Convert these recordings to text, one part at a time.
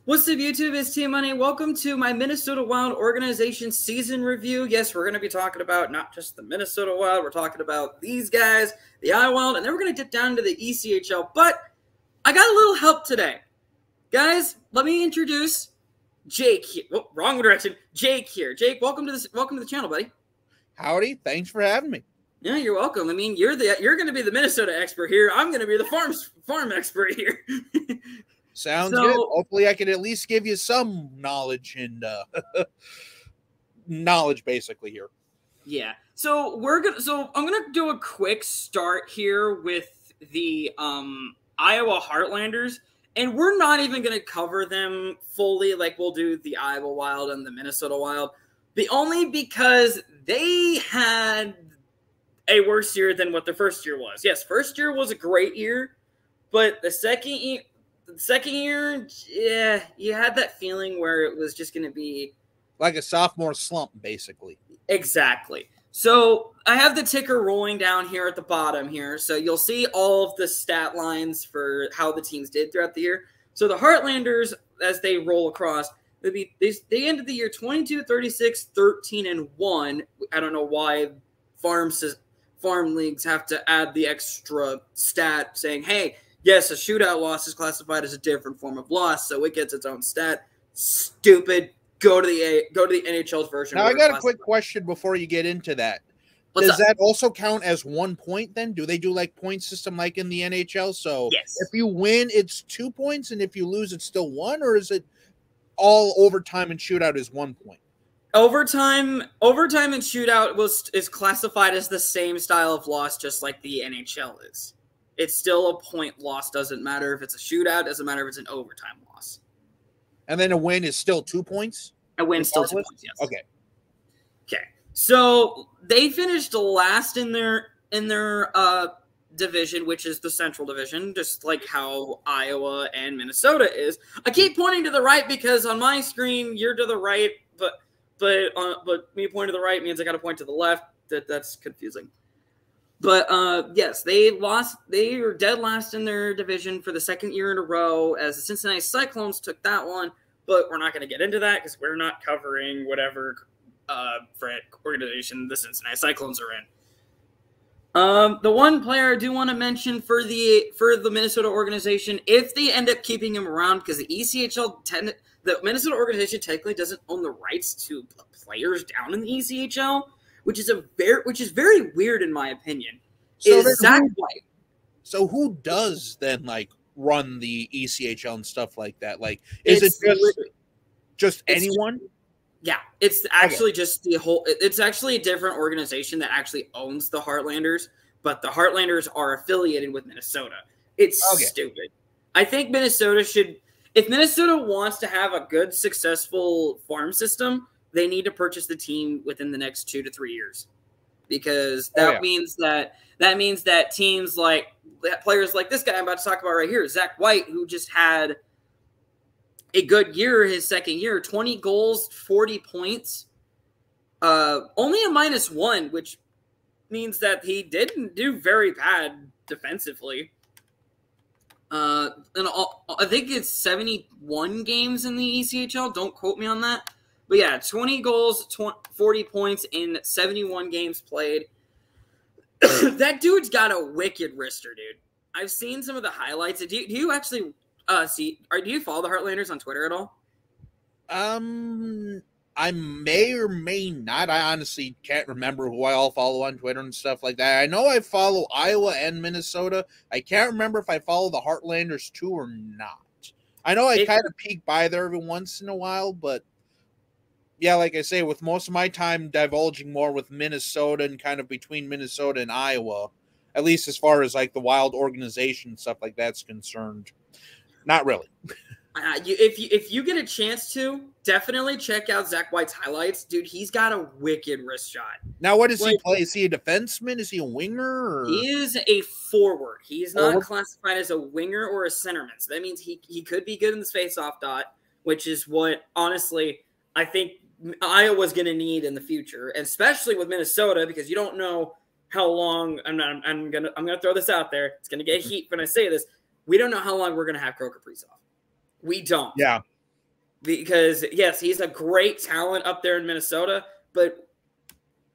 What's up, YouTube? It's Team Money. Welcome to my Minnesota Wild organization season review. Yes, we're going to be talking about not just the Minnesota Wild. We're talking about these guys, the I Wild, and then we're going to get down to the ECHL. But I got a little help today. Guys, let me introduce Jake here. Oh, wrong direction. Jake here. Jake, welcome to the channel, buddy. Howdy. Thanks for having me. Yeah, you're welcome. I mean, you're going to be the Minnesota expert here. I'm going to be the farm expert here. Sounds good. Hopefully I can at least give you some knowledge and knowledge basically here. Yeah. So I'm gonna do a quick start here with the Iowa Heartlanders, and we're not even gonna cover them fully like we'll do the Iowa Wild and the Minnesota Wild, only because they had a worse year than what their first year was. Yes, first year was a great year, but the second year, yeah, you had that feeling where it was just going to be like a sophomore slump, basically. Exactly. So I have the ticker rolling down here at the bottom here. So you'll see all of the stat lines for how the teams did throughout the year. So the Heartlanders, as they roll across, they ended the year 22, 36, 13, and 1. I don't know why farm leagues have to add the extra stat saying, hey, yes, a shootout loss is classified as a different form of loss, so it gets its own stat. Stupid. Go to the NHL's version. Now I got a quick question before you get into that. Does that also count as 1 point then? Do they do like point system like in the NHL? So yes. If you win, it's 2 points, and if you lose, it's still 1, or is it all overtime and shootout is 1 point? Overtime and shootout is classified as the same style of loss, just like the NHL is. It's still a point loss. Doesn't matter if it's a shootout. Doesn't matter if it's an overtime loss. And then a win is still 2 points? A win still 2 points, yes. Okay. Okay. So they finished last in their division, which is the Central Division, just like how Iowa and Minnesota is. I keep pointing to the right because on my screen you're to the right, but me pointing to the right means I got to point to the left. That's confusing. But, yes, they lost. They were dead last in their division for the second year in a row as the Cincinnati Cyclones took that one. But we're not going to get into that because we're not covering whatever organization the Cincinnati Cyclones are in. The one player I do want to mention for the Minnesota organization, if they end up keeping him around, because the ECHL, the Minnesota organization technically doesn't own the rights to players down in the ECHL, which is very weird in my opinion. So is Zach White. So who does then like run the ECHL and stuff like that? Like, is it just anyone? Yeah, it's actually just the whole. It's actually a different organization that actually owns the Heartlanders, but the Heartlanders are affiliated with Minnesota. It's stupid. I think Minnesota should, if Minnesota wants to have a good, successful farm system, they need to purchase the team within the next 2 to 3 years, because that means that teams like players like this guy I'm about to talk about right here, Zach White, who just had a good year his second year, 20 goals, 40 points, only a -1, which means that he didn't do very bad defensively. And I think it's 71 games in the ECHL. Don't quote me on that. But yeah, 20 goals, 40 points in 71 games played. That dude's got a wicked wrister, dude. I've seen some of the highlights. Do you actually do you follow the Heartlanders on Twitter at all? I may or may not. I honestly can't remember who I all follow on Twitter and stuff like that. I know I follow Iowa and Minnesota. I can't remember if I follow the Heartlanders too or not. I know I kind of peek by there every once in a while, but yeah, like I say, with most of my time divulging more with Minnesota and kind of between Minnesota and Iowa, at least as far as like the Wild organization and stuff like that's concerned, not really. If you get a chance to, definitely check out Zach White's highlights. Dude, he's got a wicked wrist shot. Now, what does he play? Is he a defenseman? Is he a winger? Or? He is a forward. He is not classified as a winger or a centerman. So that means he could be good in the face-off dot, which is what, honestly, I think Iowa's going to need in the future, and especially with Minnesota, because you don't know how long. I'm gonna throw this out there. It's gonna get heat when I say this. We don't know how long we're gonna have Kroger Kaprizov. We don't. Yeah. Because, yes, he's a great talent up there in Minnesota, but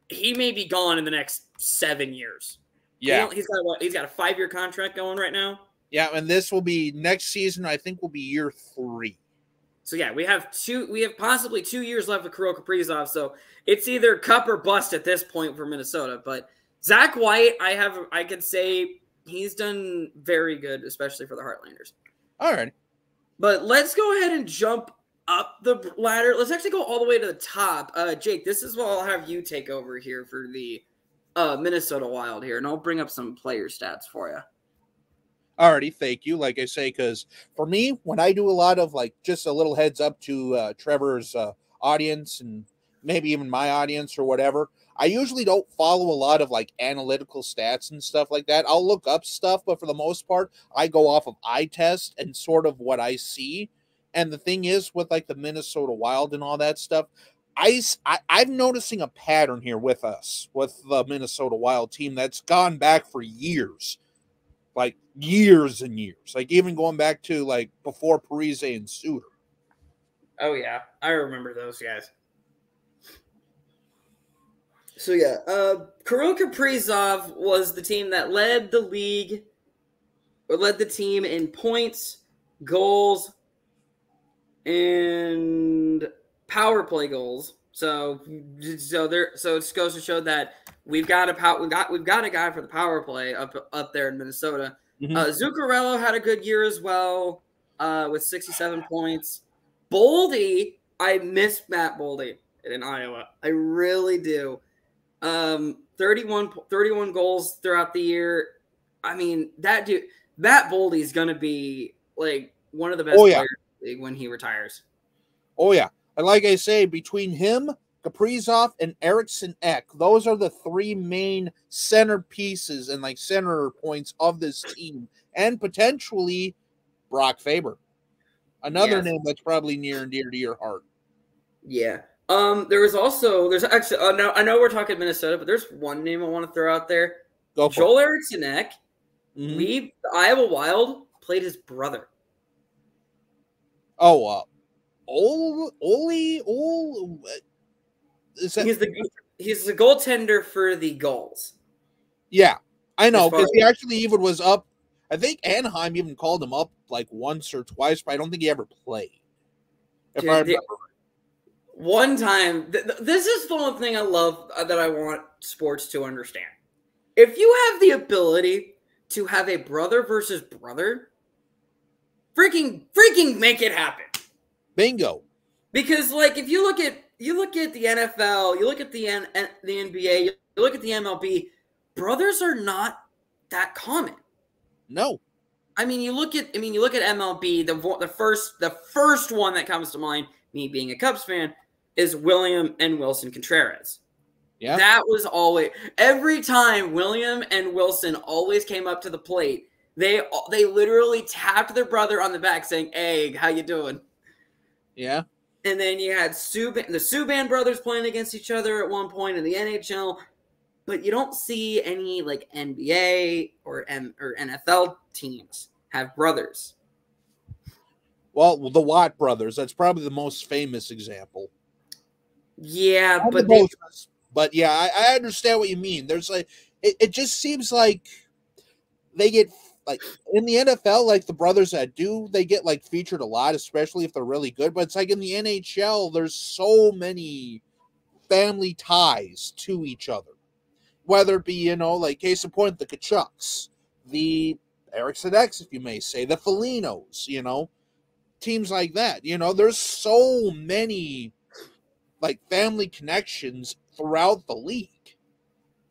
he may be gone in the next 7 years. Yeah. He's got a 5-year contract going right now. Yeah, and this will be next season, I think, will be year 3. So, yeah, we have possibly 2 years left with Kirill Kaprizov, so it's either cup or bust at this point for Minnesota. But Zach White, I could say he's done very good, especially for the Heartlanders. All right. But let's go ahead and jump up the ladder. Let's actually go all the way to the top. Jake, this is what I'll have you take over here for the Minnesota Wild here, and I'll bring up some player stats for you. Alrighty, thank you. Like I say, because for me, when I do a lot of just a little heads up to Trevor's audience and maybe even my audience or whatever, I usually don't follow a lot of analytical stats and stuff like that. I'll look up stuff, but for the most part, I go off of eye test and sort of what I see. And the thing is, with the Minnesota Wild and all that stuff, I'm noticing a pattern here with the Minnesota Wild team that's gone back for years. Years and years. Even going back to before Parise and Suter. Oh yeah, I remember those guys. So yeah, Kirill Kaprizov was the team that led the team in points, goals, and power play goals. So it goes to show that we've got a guy for the power play up there in Minnesota. Mm-hmm. Zuccarello had a good year as well, with 67 points. Boldy, I miss Matt Boldy in Iowa. I really do. 31 goals throughout the year. I mean, that dude, Matt Boldy is going to be one of the best players when he retires. Oh, yeah. And like I say, between him, Kaprizov, and Eriksson Ek, those are the 3 main centerpieces and center points of this team. And potentially Brock Faber. Another name that's probably near and dear to your heart. Yeah. There's actually, I know we're talking Minnesota, but there's one name I want to throw out there. Joel Eriksson Ek. Mm-hmm. The Iowa Wild played his brother. Oh, he's the goaltender for the Gulls. Yeah, I know, because he actually even was up. I think Anaheim even called him up once or twice, but I don't think he ever played. If I remember. One time, this is the one thing I love that I want sports to understand. If you have the ability to have a brother versus brother, freaking make it happen. Bingo. Because if you look at the NFL, you look at the NBA, you look at the MLB, brothers are not that common. No. You look at MLB, the first one that comes to mind, me being a Cubs fan, is William and Wilson Contreras. Yeah. That was always, every time William and Wilson always came up to the plate, they literally tapped their brother on the back saying, "Hey, how you doing?" Yeah. And then you had the Subban brothers playing against each other at one point in the NHL, but you don't see any NBA or NFL teams have brothers. Well, the Watt brothers, that's probably the most famous example. Yeah, but yeah, I understand what you mean. There's it just seems like they get in the NFL, the brothers that do, they get featured a lot, especially if they're really good. But it's in the NHL, there's so many family ties to each other. Whether it be, case in point, the Kachucks, the Eriksson X, if you may say, the Felinos, teams like that. There's so many family connections throughout the league.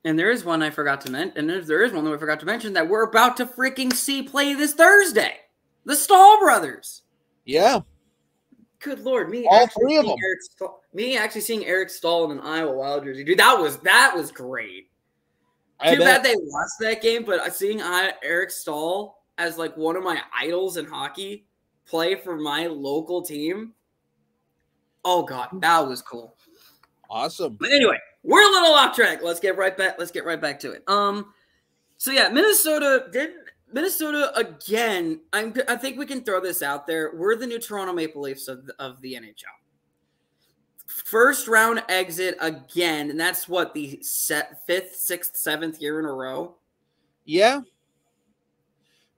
And there is one I forgot to mention. And there is one that we forgot to mention that we're about to freaking see play this Thursday. The Stahl brothers. Yeah. Good Lord, all 3 of them. Me actually seeing Eric Stahl in an Iowa Wild jersey, dude, that was great. Too bad they lost that game, but seeing Eric Stahl as one of my idols in hockey play for my local team. Oh God, that was cool. Awesome. But anyway, we're a little off track. Let's get right back to it. So yeah, Minnesota Minnesota again. I think we can throw this out there. We're the new Toronto Maple Leafs of the NHL. First round exit again, and that's what the fifth, sixth, seventh year in a row. Yeah,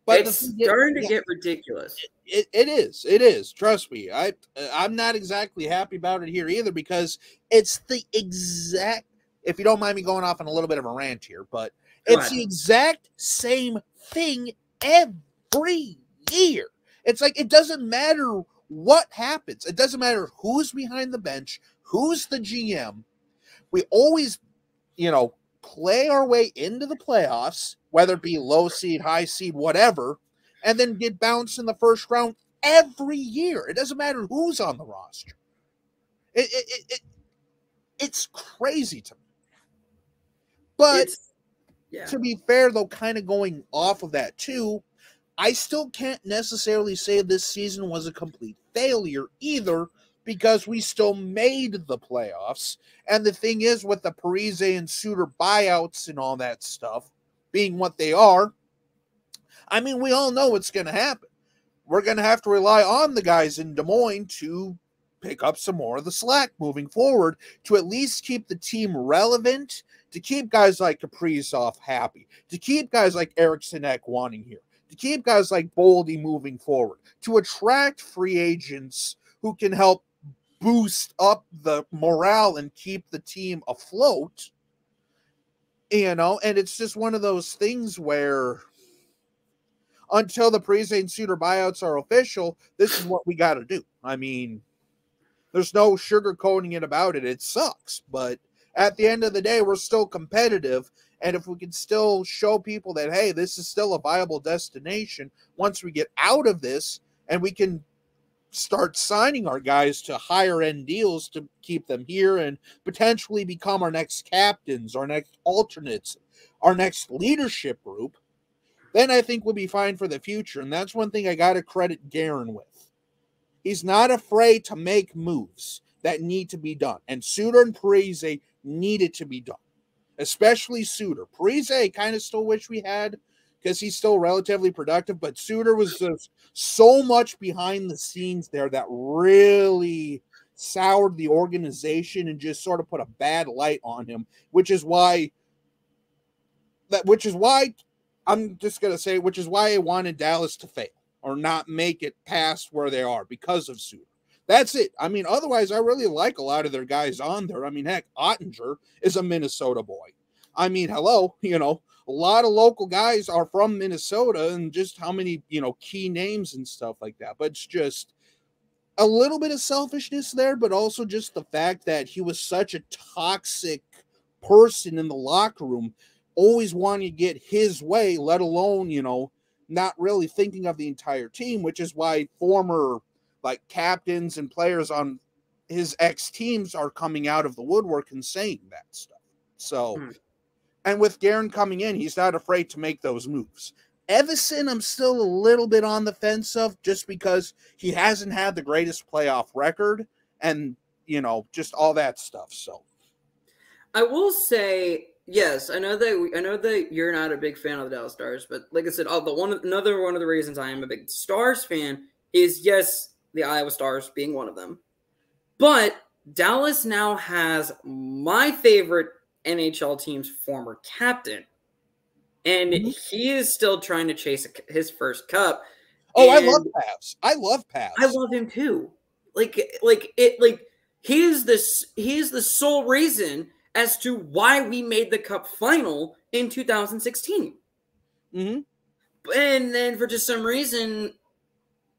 but it's starting to get ridiculous. It is. Trust me. I'm not exactly happy about it here either, because it's the exact. If you don't mind me going off on a little bit of a rant here, but it's the exact same thing every year. It's like, it doesn't matter what happens. It doesn't matter who's behind the bench, who's the GM. We always, play our way into the playoffs, whether it be low seed, high seed, whatever, and then get bounced in the first round every year. It doesn't matter who's on the roster. It's crazy to me. But to be fair, though, kind of going off of that too, I still can't necessarily say this season was a complete failure either, because we still made the playoffs. And the thing is, with the Parise and Suter buyouts and all that stuff being what they are, I mean, we all know what's going to happen. We're going to have to rely on the guys in Des Moines to pick up some more of the slack moving forward, to at least keep the team relevant, to keep guys like Kaprizov happy, to keep guys like Eriksson Ek wanting here, to keep guys like Boldy moving forward, to attract free agents who can help boost up the morale and keep the team afloat. And it's just one of those things where until the Parise and Suter buyouts are official, this is what we got to do. I mean, there's no sugarcoating it about it. It sucks, but at the end of the day, we're still competitive. And if we can still show people that, hey, this is still a viable destination once we get out of this, and we can start signing our guys to higher end deals to keep them here and potentially become our next captains, our next alternates, our next leadership group, then I think we'll be fine for the future. And that's one thing I got to credit Guerin with. He's not afraid to make moves that need to be done. And Suter and Parise needed to be done, especially Suter. Parise, I kind of still wish we had, because he's still relatively productive, but Suter was just so much behind the scenes there that really soured the organization and just sort of put a bad light on him, which is why I'm just going to say, which is why I wanted Dallas to fail or not make it past where they are, because of Suter. That's it. I mean, otherwise, I really like a lot of their guys on there. I mean, heck, Ottinger is a Minnesota boy. I mean, hello, a lot of local guys are from Minnesota, and just how many, key names and stuff like that. But it's just a little bit of selfishness there, but also just the fact that he was such a toxic person in the locker room, always wanting to get his way, let alone, not really thinking of the entire team, which is why former captains and players on his ex teams are coming out of the woodwork and saying that stuff. So, and with Guerin coming in, he's not afraid to make those moves. Evason, I'm still a little bit on the fence of, just because he hasn't had the greatest playoff record and, just all that stuff. So I will say, yes, I know that you're not a big fan of the Dallas Stars, but like I said, another one of the reasons I am a big Stars fan is, yes, the Iowa Stars being one of them. But Dallas now has my favorite NHL team's former captain, and he is still trying to chase his first cup. Oh, I love Pavs. I love him too. He is the sole reason as to why we made the cup final in 2016. And then for just some reason,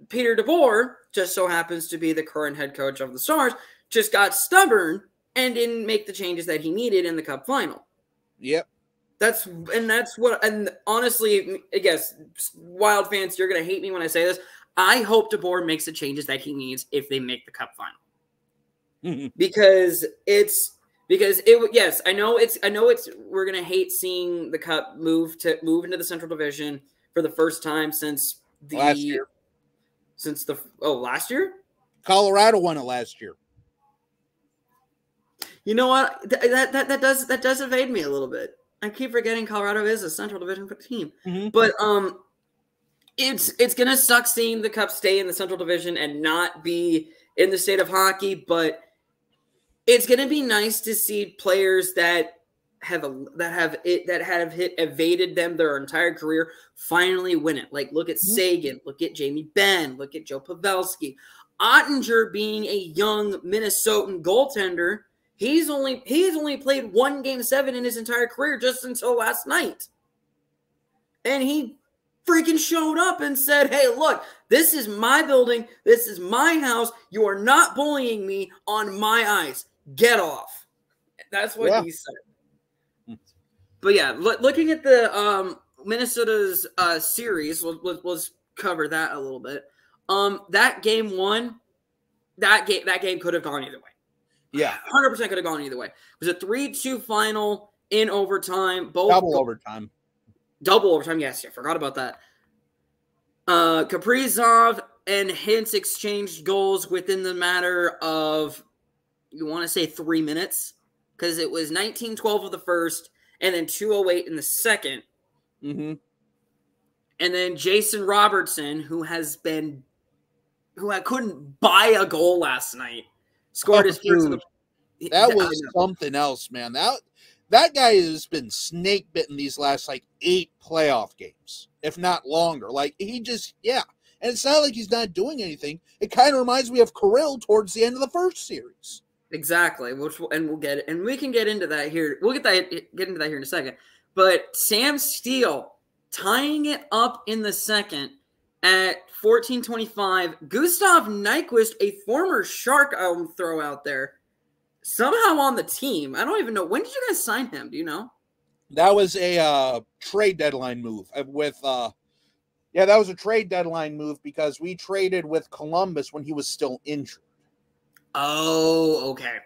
Peter DeBoer just so happens to be the current head coach of the Stars, just got stubborn and didn't make the changes that he needed in the cup final. Yep. And honestly, I guess, Wild fans, you're going to hate me when I say this. I hope DeBoer makes the changes that he needs if they make the cup final. Because I know we're going to hate seeing the cup move into the Central Division for the first time since last year. Last year? Colorado won it last year. You know what? That does evade me a little bit. I keep forgetting Colorado is a Central Division team. But it's gonna suck seeing the Cup stay in the Central Division and not be in the state of hockey, but it's gonna be nice to see players that have evaded them their entire career finally win it. Like, look at Sagan, look at Jamie Benn, look at Joe Pavelski. Ottinger, being a young Minnesotan goaltender, he's only played one Game 7 in his entire career just until last night. And he freaking showed up and said, hey, look, this is my building. This is my house. You are not bullying me on my ice. Get off. That's what he said. But yeah, looking at the Minnesota's series, let's cover that a little bit. That game one, that game could have gone either way. Yeah. 100% could have gone either way. It was a 3-2 final in overtime. Double overtime. Double overtime, yes. I forgot about that. Kaprizov and Hintz exchanged goals within the matter of, you want to say 3 minutes? Because it was 19-12 of the first, and then 2:08 in the second. Mm-hmm. And then Jason Robertson, who couldn't buy a goal last night, scored his first. That was something else, man. That guy has been snake bitten these last 8 playoff games, if not longer. He just, and it's not like he's not doing anything. It kind of reminds me of Kirill towards the end of the first series. Exactly, we'll get it, and we can get into that here. We'll get into that here in a second. But Sam Steele tying it up in the second at 14:25. Gustav Nyquist, a former Shark, I'll throw out there, somehow on the team. I don't even know. When did you guys sign him? Do you know? That was a trade deadline move with that was a trade deadline move because we traded with Columbus when he was still injured. Oh, okay.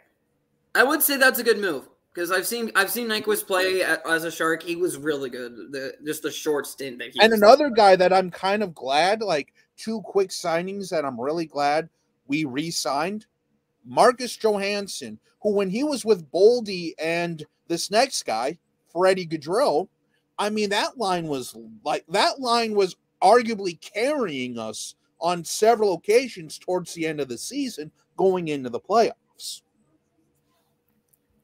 I would say that's a good move because I've seen Nyquist play as a Shark. He was really good. Just the short stint that he. And another guy that I'm kind of glad, 2 quick signings that I'm really glad we re-signed. Marcus Johansson, who when he was with Boldy and this next guy, Freddie Gaudreau, I mean that line was arguably carrying us on several occasions towards the end of the season, going into the playoffs.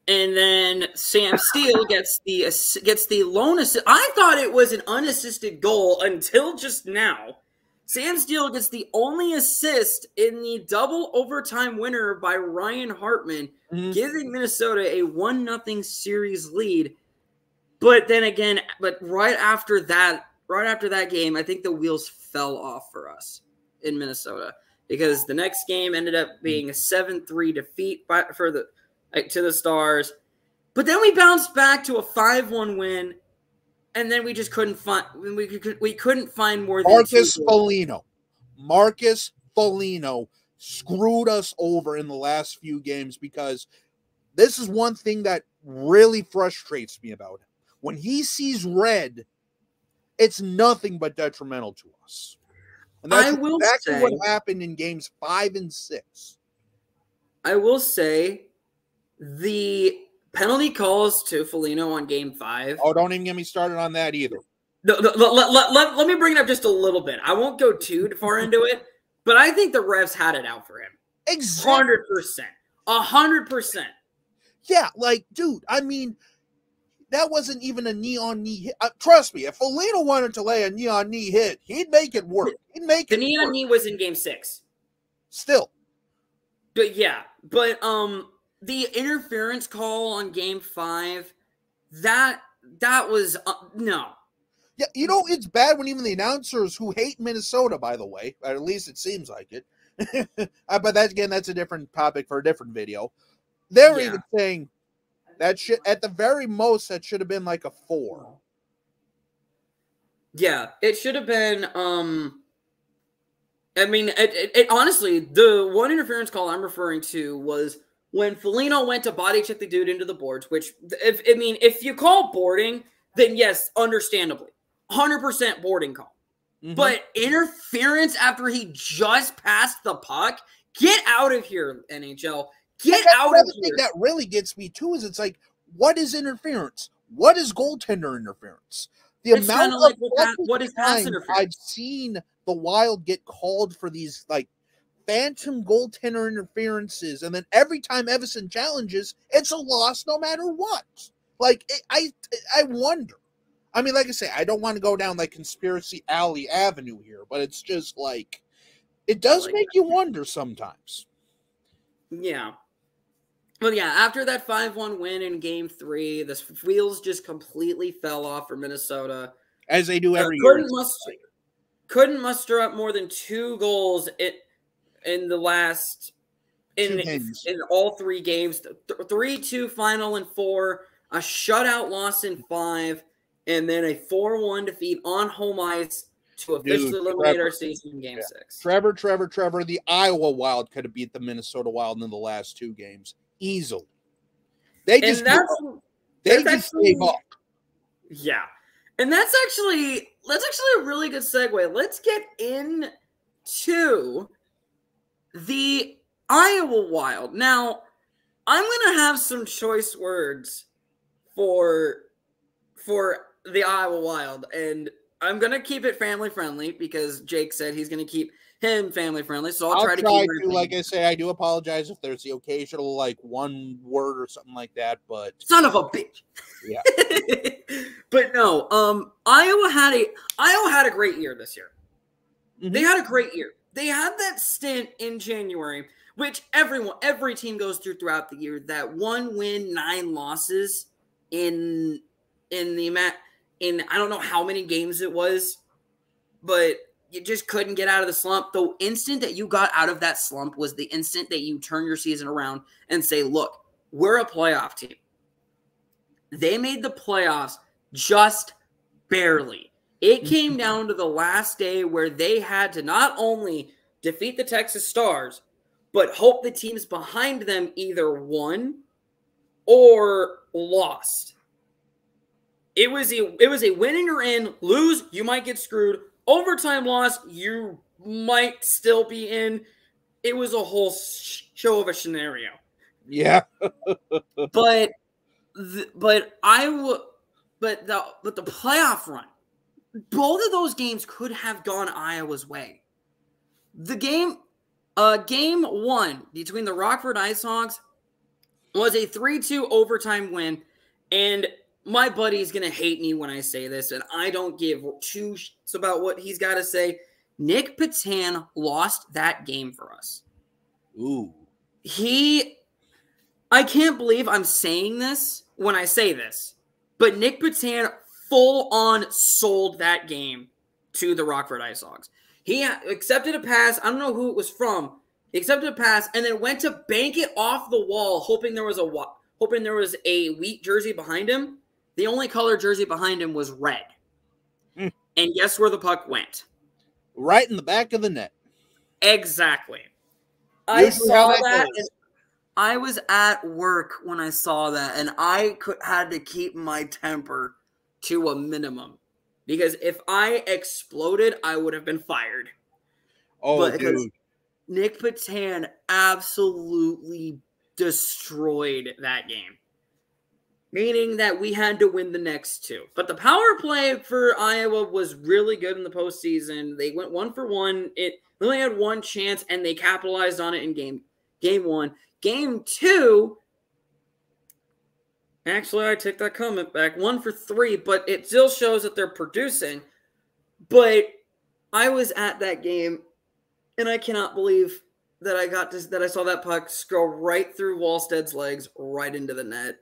And then Sam Steele gets the lone assist. I thought it was an unassisted goal until just now. Sam Steele gets the only assist in the double overtime winner by Ryan Hartman, giving Minnesota a 1-0 series lead. But then again, right after that game, I think the wheels fell off for us in Minnesota because the next game ended up being a 7-3 defeat to the Stars. But then we bounced back to a 5-1 win. And then we just couldn't find more than Marcus Foligno screwed us over in the last few games because this is one thing that really frustrates me about him. When he sees red, it's nothing but detrimental to us. And that's exactly what happened in games 5 and 6. I will say the penalty calls to Foligno on Game 5. Oh, don't even get me started on that either. Let me bring it up just a little bit. I won't go too far into it, but I think the refs had it out for him. Exactly. 100%. Yeah, dude, I mean, that wasn't even a knee-on-knee hit. Trust me, if Foligno wanted to lay a knee-on-knee hit, he'd make it work. The knee-on-knee was in Game 6. Still. But the interference call on Game 5, that was no. Yeah, it's bad when even the announcers who hate Minnesota, by the way, or at least it seems like it. But that's a different topic for a different video. They're even saying that at the very most that should have been a 4. Yeah, it should have been. I mean, it honestly, the one interference call I'm referring to was when Foligno went to body check the dude into the boards, which, if you call boarding, then yes, understandably, 100% boarding call. Mm-hmm. But interference after he just passed the puck, get out of here, NHL. Get out of here. The thing that really gets me, too, is it's what is interference? What is goaltender interference? The it's amount kind of of like what is pass times interference? I've seen the Wild get called for these like phantom goaltender interferences, and then every time Everson challenges, it's a loss no matter what. Like I wonder. I mean, like I say, I don't want to go down like conspiracy alley avenue here, but it's just like it does make you wonder sometimes. Yeah. Well, yeah, after that 5-1 win in Game 3, the wheels just completely fell off for Minnesota. As they do every year. Couldn't muster up more than 2 goals in the last in all 3 games. 3-2 final in 4, a shutout loss in 5, and then a 4-1 defeat on home ice to officially eliminate our season in Game 6. Trevor, the Iowa Wild could have beat the Minnesota Wild in the last 2 games easily. They just gave up. Yeah. And that's actually a really good segue. Let's get into the Iowa Wild. Now, I'm going to have some choice words for the Iowa Wild, and I'm going to keep it family friendly because Jake said he's going to keep him family friendly. So I'll try to keep it. Like I say, I do apologize if there's the occasional like one word or something like that, but son of a bitch. Yeah. But no, Iowa had a great year this year. Mm-hmm. They had a great year. They had that stint in January, which every team goes throughout the year. That 1 win, 9 losses in I don't know how many games it was, but you just couldn't get out of the slump. The instant that you got out of that slump was the instant that you turn your season around and say, look, we're a playoff team. They made the playoffs just barely. It came down to the last day where they had to not only defeat the Texas Stars, but hope the teams behind them either won or lost. It was a win and you're in. Lose, you might get screwed. Overtime loss, you might still be in. It was a whole show of a scenario. Yeah. but the playoff run, both of those games could have gone Iowa's way. The game 1 between the Rockford IceHogs was a 3-2 overtime win, and my buddy's going to hate me when I say this, and I don't give 2 shits about what he's got to say. Nick Patan lost that game for us. Ooh. I can't believe I'm saying this when I say this, but Nick Patan full-on sold that game to the Rockford IceHogs. He accepted a pass. I don't know who it was from. He accepted a pass and then went to bank it off the wall, hoping there was a wheat jersey behind him. The only color jersey behind him was red. And guess where the puck went? Right in the back of the net. Exactly. I saw that. I was at work when I saw that, and I had to keep my temper to a minimum. Because if I exploded, I would have been fired. Oh, dude. Nick Patan absolutely destroyed that game. Meaning that we had to win the next 2. But the power play for Iowa was really good in the postseason. They went 1 for 1. It only had 1 chance, and they capitalized on it in game 1. Game 2, actually, I take that comment back. 1 for 3, but it still shows that they're producing. But I was at that game, and I cannot believe that I saw that puck go right through Wallsted's legs, right into the net.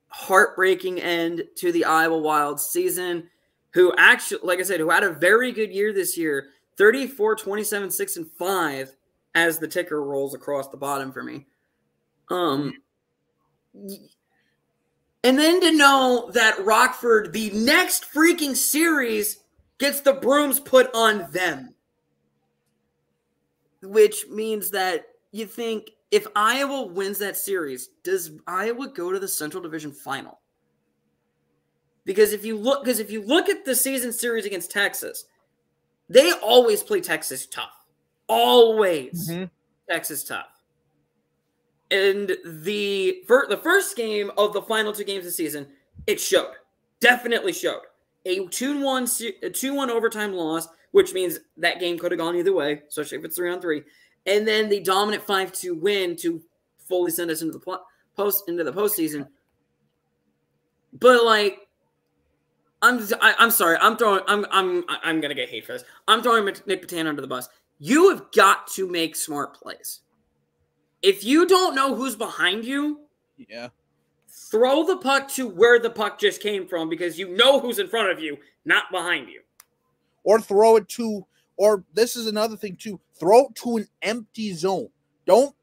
Heartbreaking end to the Iowa Wild season, who actually, like I said, who had a very good year this year, 34, 27, 6, and 5, as the ticker rolls across the bottom for me. And then to know that Rockford, the next freaking series, gets the brooms put on them. Which means that you think, if Iowa wins that series, does Iowa go to the Central Division Final? Because if you look at the season series against Texas, they always play Texas tough. Always. Mm-hmm. Texas tough. And the first game of the final 2 games of the season, it showed. Definitely showed. a 2-1 overtime loss, which means that game could have gone either way, especially if it's 3-on-3, and then the dominant 5-2 win to fully send us into the postseason. But like, I'm sorry, I'm gonna get hate for this. I'm throwing Nick Petan under the bus. You have got to make smart plays. If you don't know who's behind you, throw the puck to where the puck just came from, because you know who's in front of you, not behind you. Or throw it to, or this is another thing too, throw it to an empty zone. Don't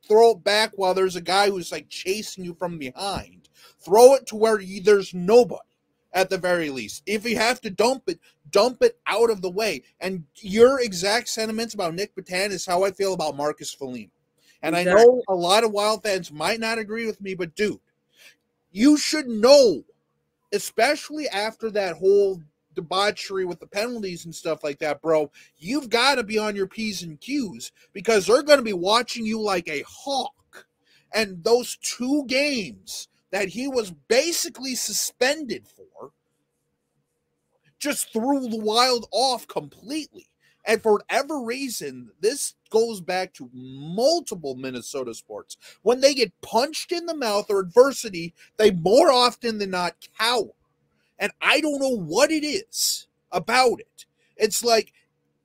throw it back while there's a guy who's like chasing you from behind. Throw it to where there's nobody at the very least. If you have to dump it out of the way. And your exact sentiments about Nick Petan is how I feel about Marcus Foligno. And exactly. I know a lot of Wild fans might not agree with me, but dude, you should know, especially after that whole debauchery with the penalties and stuff like that, bro, you've got to be on your P's and Q's, because they're going to be watching you like a hawk. And those 2 games that he was basically suspended for just threw the Wild off completely. And for whatever reason, this goes back to multiple Minnesota sports. When they get punched in the mouth or adversity, they more often than not cower. And I don't know what it is about it. It's like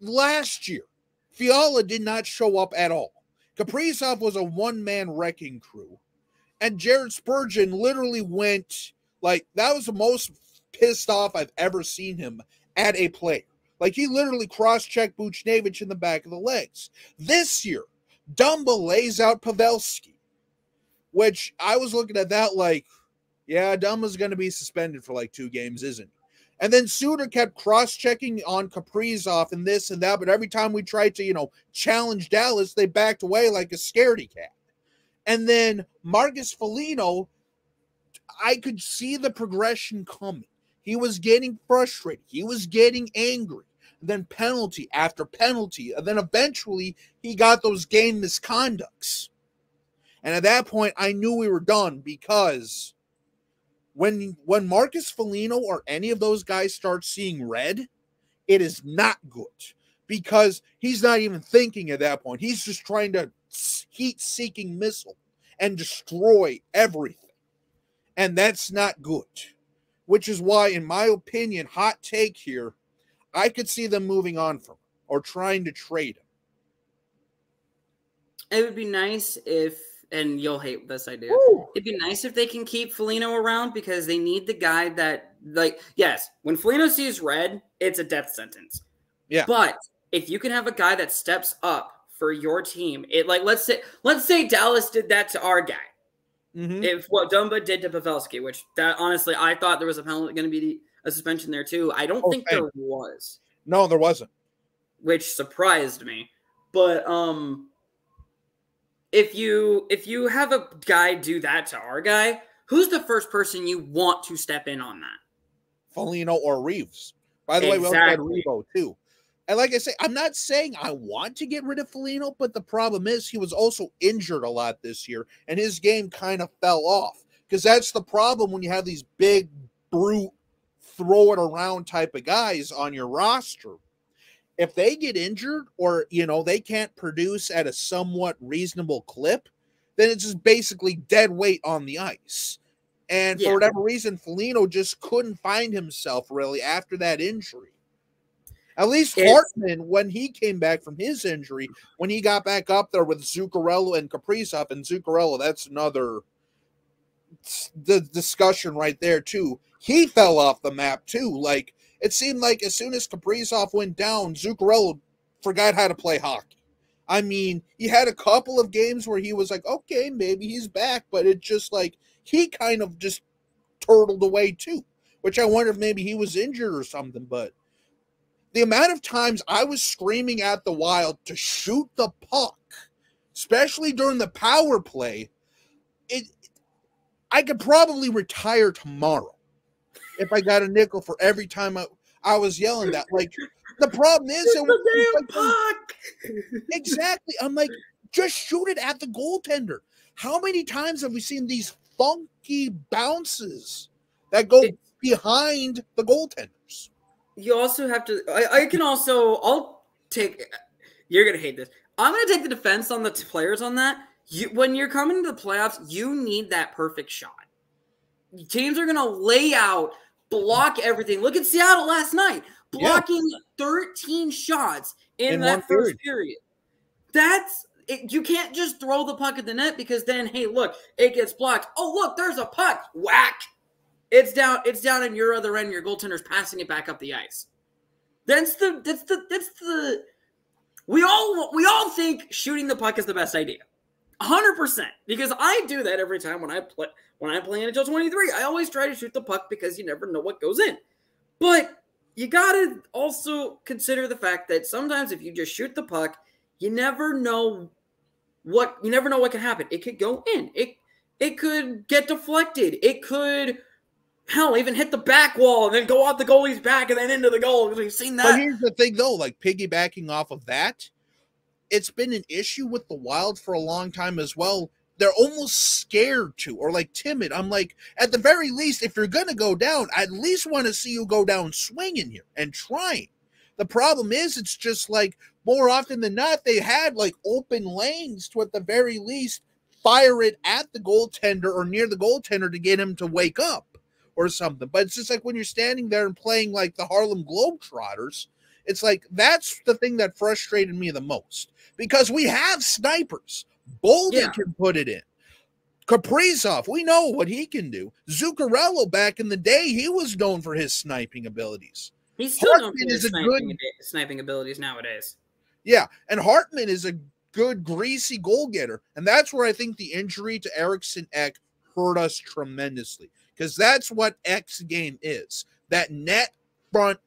last year, Fiala did not show up at all. Kaprizov was a one-man wrecking crew. And Jared Spurgeon literally went, like, that was the most pissed off I've ever seen him at a player. Like, he literally cross-checked Buchnevich in the back of the legs. This year, Dumba lays out Pavelski, which I was looking at that like, yeah, Dumba's going to be suspended for like 2 games, isn't he? And then Suter kept cross-checking on Kaprizov and this and that, but every time we tried to, challenge Dallas, they backed away like a scaredy cat. And then Marcus Foligno, I could see the progression coming. He was getting frustrated. He was getting angry. Then penalty after penalty. And then eventually he got those game misconducts. And at that point, I knew we were done, because when Marcus Foligno or any of those guys start seeing red, it is not good, because he's not even thinking at that point. He's just trying to heat-seeking missile and destroy everything. And that's not good. Which is why, in my opinion, hot take here, I could see them moving on from him or trying to trade him. It would be nice if, and you'll hate this idea, it'd be nice if they can keep Foligno around, because they need the guy that, like, yes, when Foligno sees red, it's a death sentence. Yeah. But if you can have a guy that steps up for your team, let's say Dallas did that to our guy. Mm-hmm. If what Dumba did to Pavelski, which that honestly, I thought there was a penalty going to be a suspension there too. I don't think there was. No, there wasn't. Which surprised me. But if you have a guy do that to our guy, who's the first person you want to step in on that? Foligno or Reeves. By the way, we also had Revo too. And like I say, I'm not saying I want to get rid of Foligno, but the problem is he was also injured a lot this year, and his game kind of fell off. Because that's the problem when you have these big, brute, throw-it-around type of guys on your roster. If they get injured or, they can't produce at a somewhat reasonable clip, then it's just basically dead weight on the ice. And for whatever reason, Foligno just couldn't find himself, really, after that injury. At least Hartman, when he came back from his injury, when he got back up there with Zuccarello and Kaprizov, and Zuccarello, that's another discussion right there, too. He fell off the map, too. Like, it seemed like as soon as Kaprizov went down, Zuccarello forgot how to play hockey. I mean, he had a couple of games where he was like, okay, maybe he's back, but it just like, he kind of just turtled away, too, which I wonder if maybe he was injured or something, but the amount of times I was screaming at the Wild to shoot the puck, especially during the power play, I could probably retire tomorrow if I got a nickel for every time I was yelling that. Like, the problem is, exactly. I'm like, just shoot it at the goaltender. How many times have we seen these funky bounces that go behind the goaltenders. You also have to. I can also. I'll take. You're gonna hate this. I'm gonna take the defense on the players on that. When you're coming to the playoffs, you need that perfect shot. Teams are gonna lay out, block everything. Look at Seattle last night, blocking 13 shots in that first period. That's it. You can't just throw the puck at the net because then, hey, look, it gets blocked. Oh, look, there's a puck. Whack. It's down in your other end. Your goaltender's passing it back up the ice. That's the. We all think shooting the puck is the best idea, 100%. Because I do that every time when I play NHL 23. I always try to shoot the puck because you never know what goes in. But you gotta also consider the fact that sometimes if you just shoot the puck, you never know what can happen. It could go in. It could get deflected. It could. Hell, even hit the back wall and then go out the goalie's back and then into the goal. We've seen that. But here's the thing, though, like piggybacking off of that, it's been an issue with the Wild for a long time as well. They're almost scared to or like timid. I'm like, at the very least, if you're going to go down, I at least want to see you go down swinging here and trying. The problem is it's just like more often than not, they had like open lanes to at the very least fire it at the goaltender or near the goaltender to get him to wake up. Or something, but it's just like when you're standing there and playing like the Harlem Globetrotters, it's like that's the thing that frustrated me the most because we have snipers. Bolden can put it in. Kaprizov, we know what he can do. Zuccarello back in the day, he was known for his sniping abilities. He's still known for his sniping abilities nowadays. Yeah, and Hartman is a good greasy goal getter, and that's where I think the injury to Eriksson Ek hurt us tremendously. Because that's what X game is. That net front,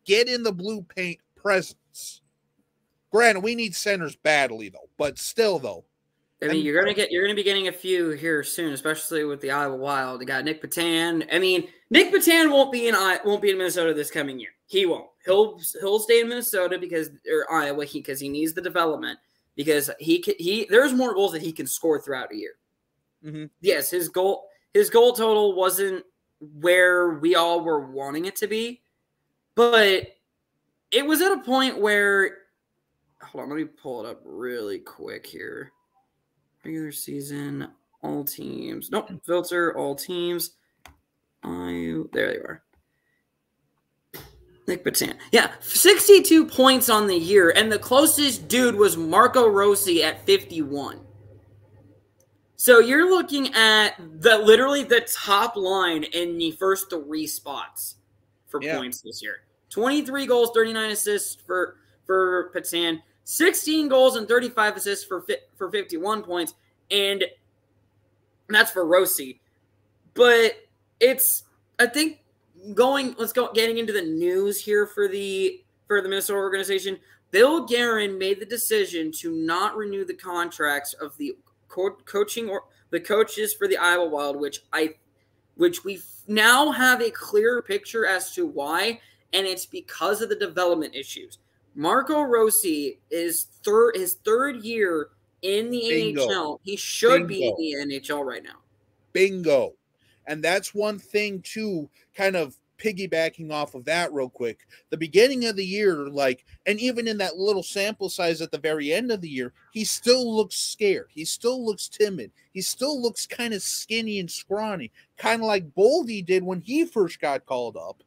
get in the blue paint presence. Granted, we need centers badly, though. But still, though. I mean, you're gonna be getting a few here soon, especially with the Iowa Wild. You got Nick Petan. I mean, Nick Petan won't be in Minnesota this coming year. He won't. He'll stay in Minnesota or Iowa because he needs the development. Because there's more goals that he can score throughout a year. Mm-hmm. Yes, his goal total wasn't where we all were wanting it to be, but it was at a point where – hold on, let me pull it up really quick here. Regular season, all teams. Nope, filter, all teams. There they are. Nick Petan. Yeah, 62 points on the year, and the closest dude was Marco Rossi at 51. So you're looking at literally the top line in the first three spots for points this year. 23 goals, 39 assists for Petan, 16 goals and 35 assists for 51 points, and that's for Rossi. But getting into the news here for the Minnesota organization. Bill Guerin made the decision to not renew the contracts of the coaching or the coaches for the Iowa Wild, which we now have a clearer picture as to why, and it's because of the development issues. Marco Rossi is his third year in the NHL. He should be in the NHL right now. Bingo. And that's one thing too, kind of piggybacking off of that real quick. The beginning of the year, and even in that little sample size at the very end of the year, he still looks scared. He still looks timid. He still looks kind of skinny and scrawny, kind of like Boldy did when he first got called up.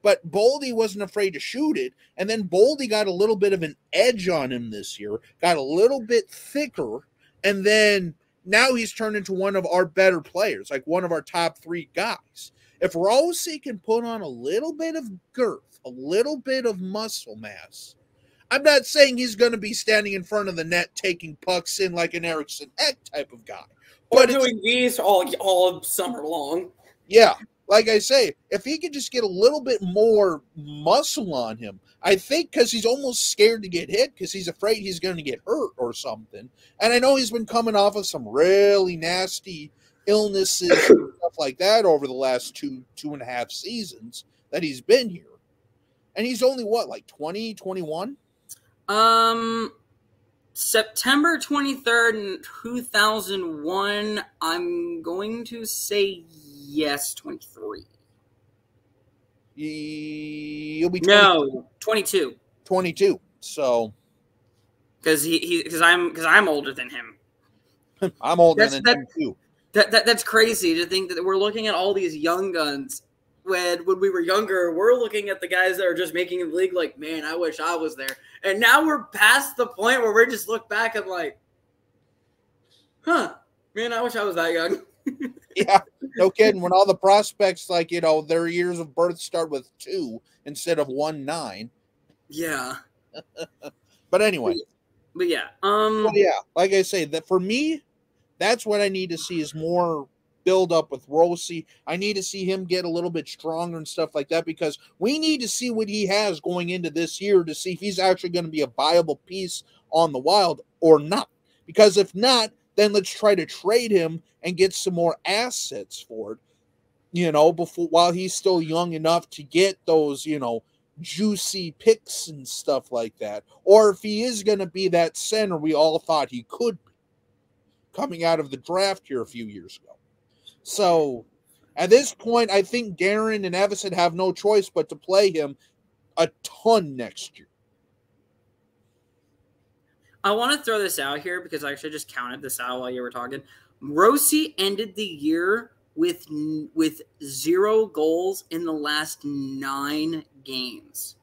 But Boldy wasn't afraid to shoot it, and then Boldy got a little bit of an edge on him this year, got a little bit thicker, and then now he's turned into one of our better players, like one of our top three guys. If Rossi can put on a little bit of girth, a little bit of muscle mass, I'm not saying he's going to be standing in front of the net taking pucks in like an Eriksson Ek type of guy. Or doing these all summer long. Yeah, like I say, if he could just get a little bit more muscle on him, I think because he's almost scared to get hit because he's afraid he's going to get hurt or something. And I know he's been coming off of some really nasty illnesses and stuff like that over the last two and a half seasons that he's been here. And he's only, 20, 21? September 23rd, 2001, I'm going to say yes, 23. He'll be 22. 22. So because I'm older than him. I'm older than him too. That's crazy to think that we're looking at all these young guns when we were younger. We're looking at the guys that are just making the league like, man, I wish I was there. And now we're past the point where we just look back and like, huh, man, I wish I was that young. Yeah, no kidding. When all the prospects, like, you know, their years of birth start with 2 instead of 1-9. Yeah. But anyway. But yeah. Well, yeah, like I say, that for me, that's what I need to see is more build up with Rossi. I need to see him get a little bit stronger and stuff like that because we need to see what he has going into this year to see if he's actually going to be a viable piece on the Wild or not. Because if not, then let's try to trade him and get some more assets for it, you know, while he's still young enough to get those, you know, juicy picks and stuff like that. Or if he is going to be that center we all thought he could be coming out of the draft here a few years ago. So at this point, I think Guerin and Evason have no choice but to play him a ton next year. I want to throw this out here because I actually just counted this out while you were talking. Rossi ended the year with 0 goals in the last 9 games.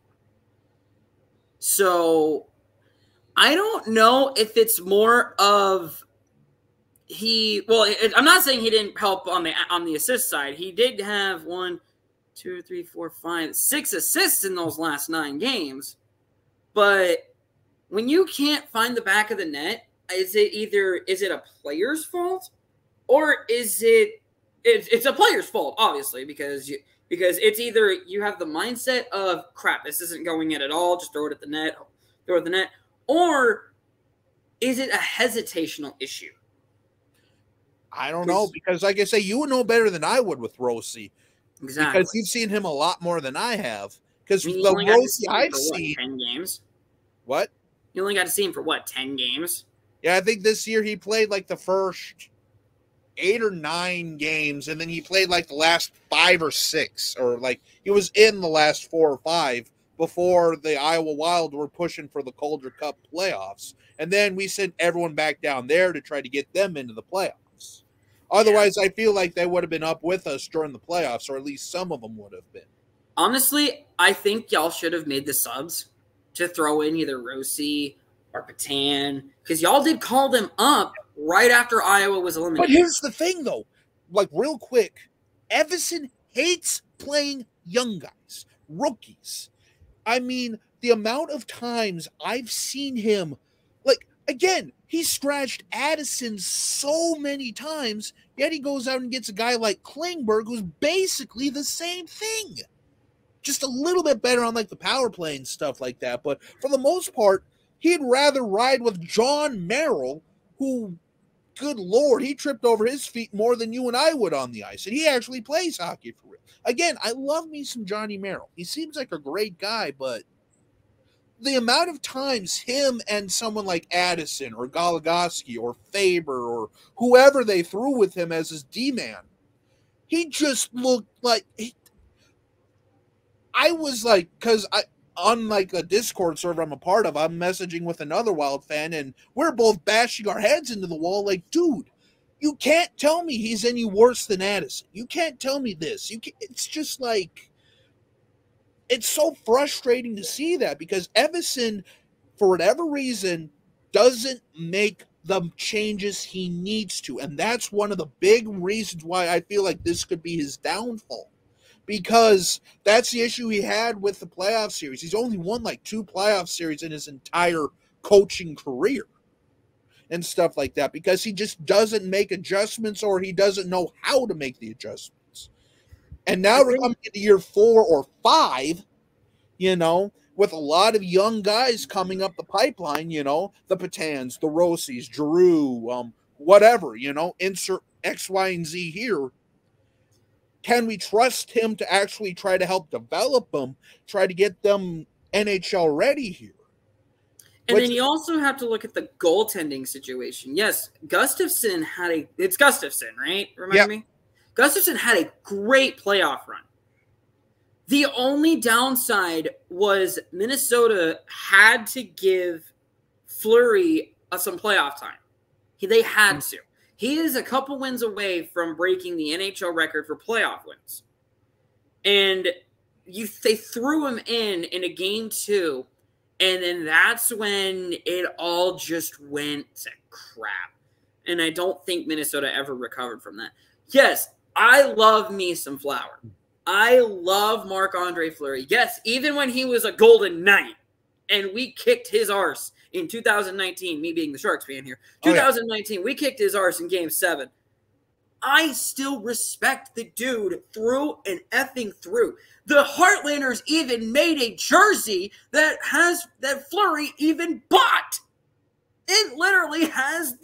So I don't know if it's more of I'm not saying he didn't help on the assist side. He did have 1, 2, 3, 4, 5, 6 assists in those last 9 games. But when you can't find the back of the net, is it a player's fault or is it's a player's fault, obviously, because it's either you have the mindset of crap, this isn't going in at all, just throw it at the net, or is it a hesitational issue? I don't know, because like I say, you would know better than I would with Rossi. Exactly. Because you've seen him a lot more than I have. Because the Rossi I've seen 10 games. What? You only got to see him for what, 10 games? Yeah, I think this year he played like the first 8 or 9 games, and then he played like the last 5 or 6, or like he was in the last 4 or 5 before the Iowa Wild were pushing for the Calder Cup playoffs. And then we sent everyone back down there to try to get them into the playoffs. Otherwise, I feel like they would have been up with us during the playoffs, or at least some of them would have been. Honestly, I think y'all should have made the subs to throw in either Rossi or Patan, because y'all did call them up right after Iowa was eliminated. But here's the thing, though. Like, real quick, Evason hates playing young guys, rookies. I mean, the amount of times I've seen him, like, again, he scratched Addison so many times, yet he goes out and gets a guy like Klingberg, who's basically the same thing. Just a little bit better on, like, the power play and stuff like that. But for the most part, he'd rather ride with John Merrill, who, good Lord, he tripped over his feet more than you and I would on the ice. And he actually plays hockey for real. Again, I love me some Johnny Merrill. He seems like a great guy, but the amount of times him and someone like Addison or Goligoski or Faber or whoever they threw with him as his D-man, he just looked like... I was like, because on like a Discord server I'm a part of, I'm messaging with another Wild fan, and we're both bashing our heads into the wall like, dude, you can't tell me he's any worse than Addison. You can't tell me this. It's just like, it's so frustrating to see that, because Evason, for whatever reason, doesn't make the changes he needs to. And that's one of the big reasons why I feel like this could be his downfall. Because that's the issue he had with the playoff series. He's only won like 2 playoff series in his entire coaching career and stuff like that, because he just doesn't make adjustments, or he doesn't know how to make the adjustments. And now we're coming into year 4 or 5, you know, with a lot of young guys coming up the pipeline, you know, the Patans, the Rossis, Giroux, whatever, you know, insert X, Y, and Z here. Can we trust him to actually try to help develop them, try to get them NHL ready here? And then you also have to look at the goaltending situation. Yes, Gustafsson it's Gustafsson, right? Remind me? Gustafsson had a great playoff run. The only downside was Minnesota had to give Fleury some playoff time. They had to. He is a couple wins away from breaking the NHL record for playoff wins. And they threw him in a game 2, and then that's when it all just went to crap. And I don't think Minnesota ever recovered from that. Yes, I love me some Flower. I love Marc-Andre Fleury. Yes, even when he was a Golden Knight and we kicked his arse in 2019, me being the Sharks fan here, 2019, we kicked his arse in Game 7. I still respect the dude through and effing through. The Heartlanders even made a jersey that Fleury even bought. It literally has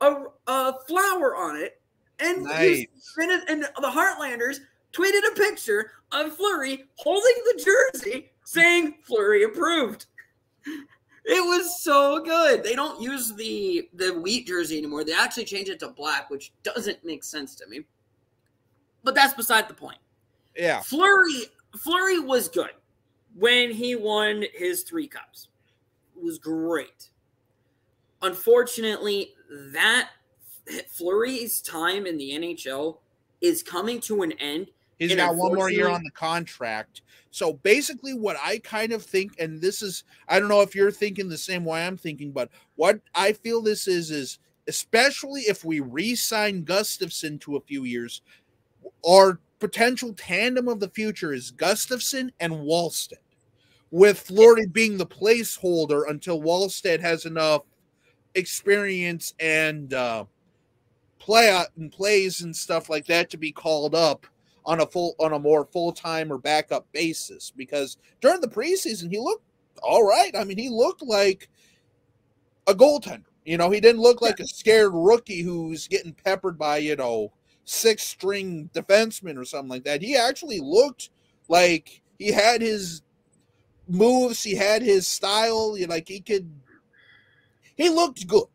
a flower on it, and nice. And the Heartlanders tweeted a picture of Fleury holding the jersey saying Fleury approved. It was so good. They don't use the wheat jersey anymore. They actually changed it to black, which doesn't make sense to me. But that's beside the point. Yeah. Fleury was good when he won his 3 cups. It was great. Unfortunately, that Fleury's time in the NHL is coming to an end. He's got one more year on the contract. So basically what I kind of think, and this is, I don't know if you're thinking the same way I'm thinking, but what I feel this is especially if we re-sign Gustafsson to a few years, our potential tandem of the future is Gustafsson and Wallstedt, with Fleury being the placeholder until Wallstedt has enough experience and plays and stuff like that to be called up on a more full-time or backup basis, because during the preseason he looked all right. I mean, he looked like a goaltender. He didn't look like a scared rookie who's getting peppered by, 6-string defenseman or something like that. He actually looked like he had his moves, he had his style, he looked good.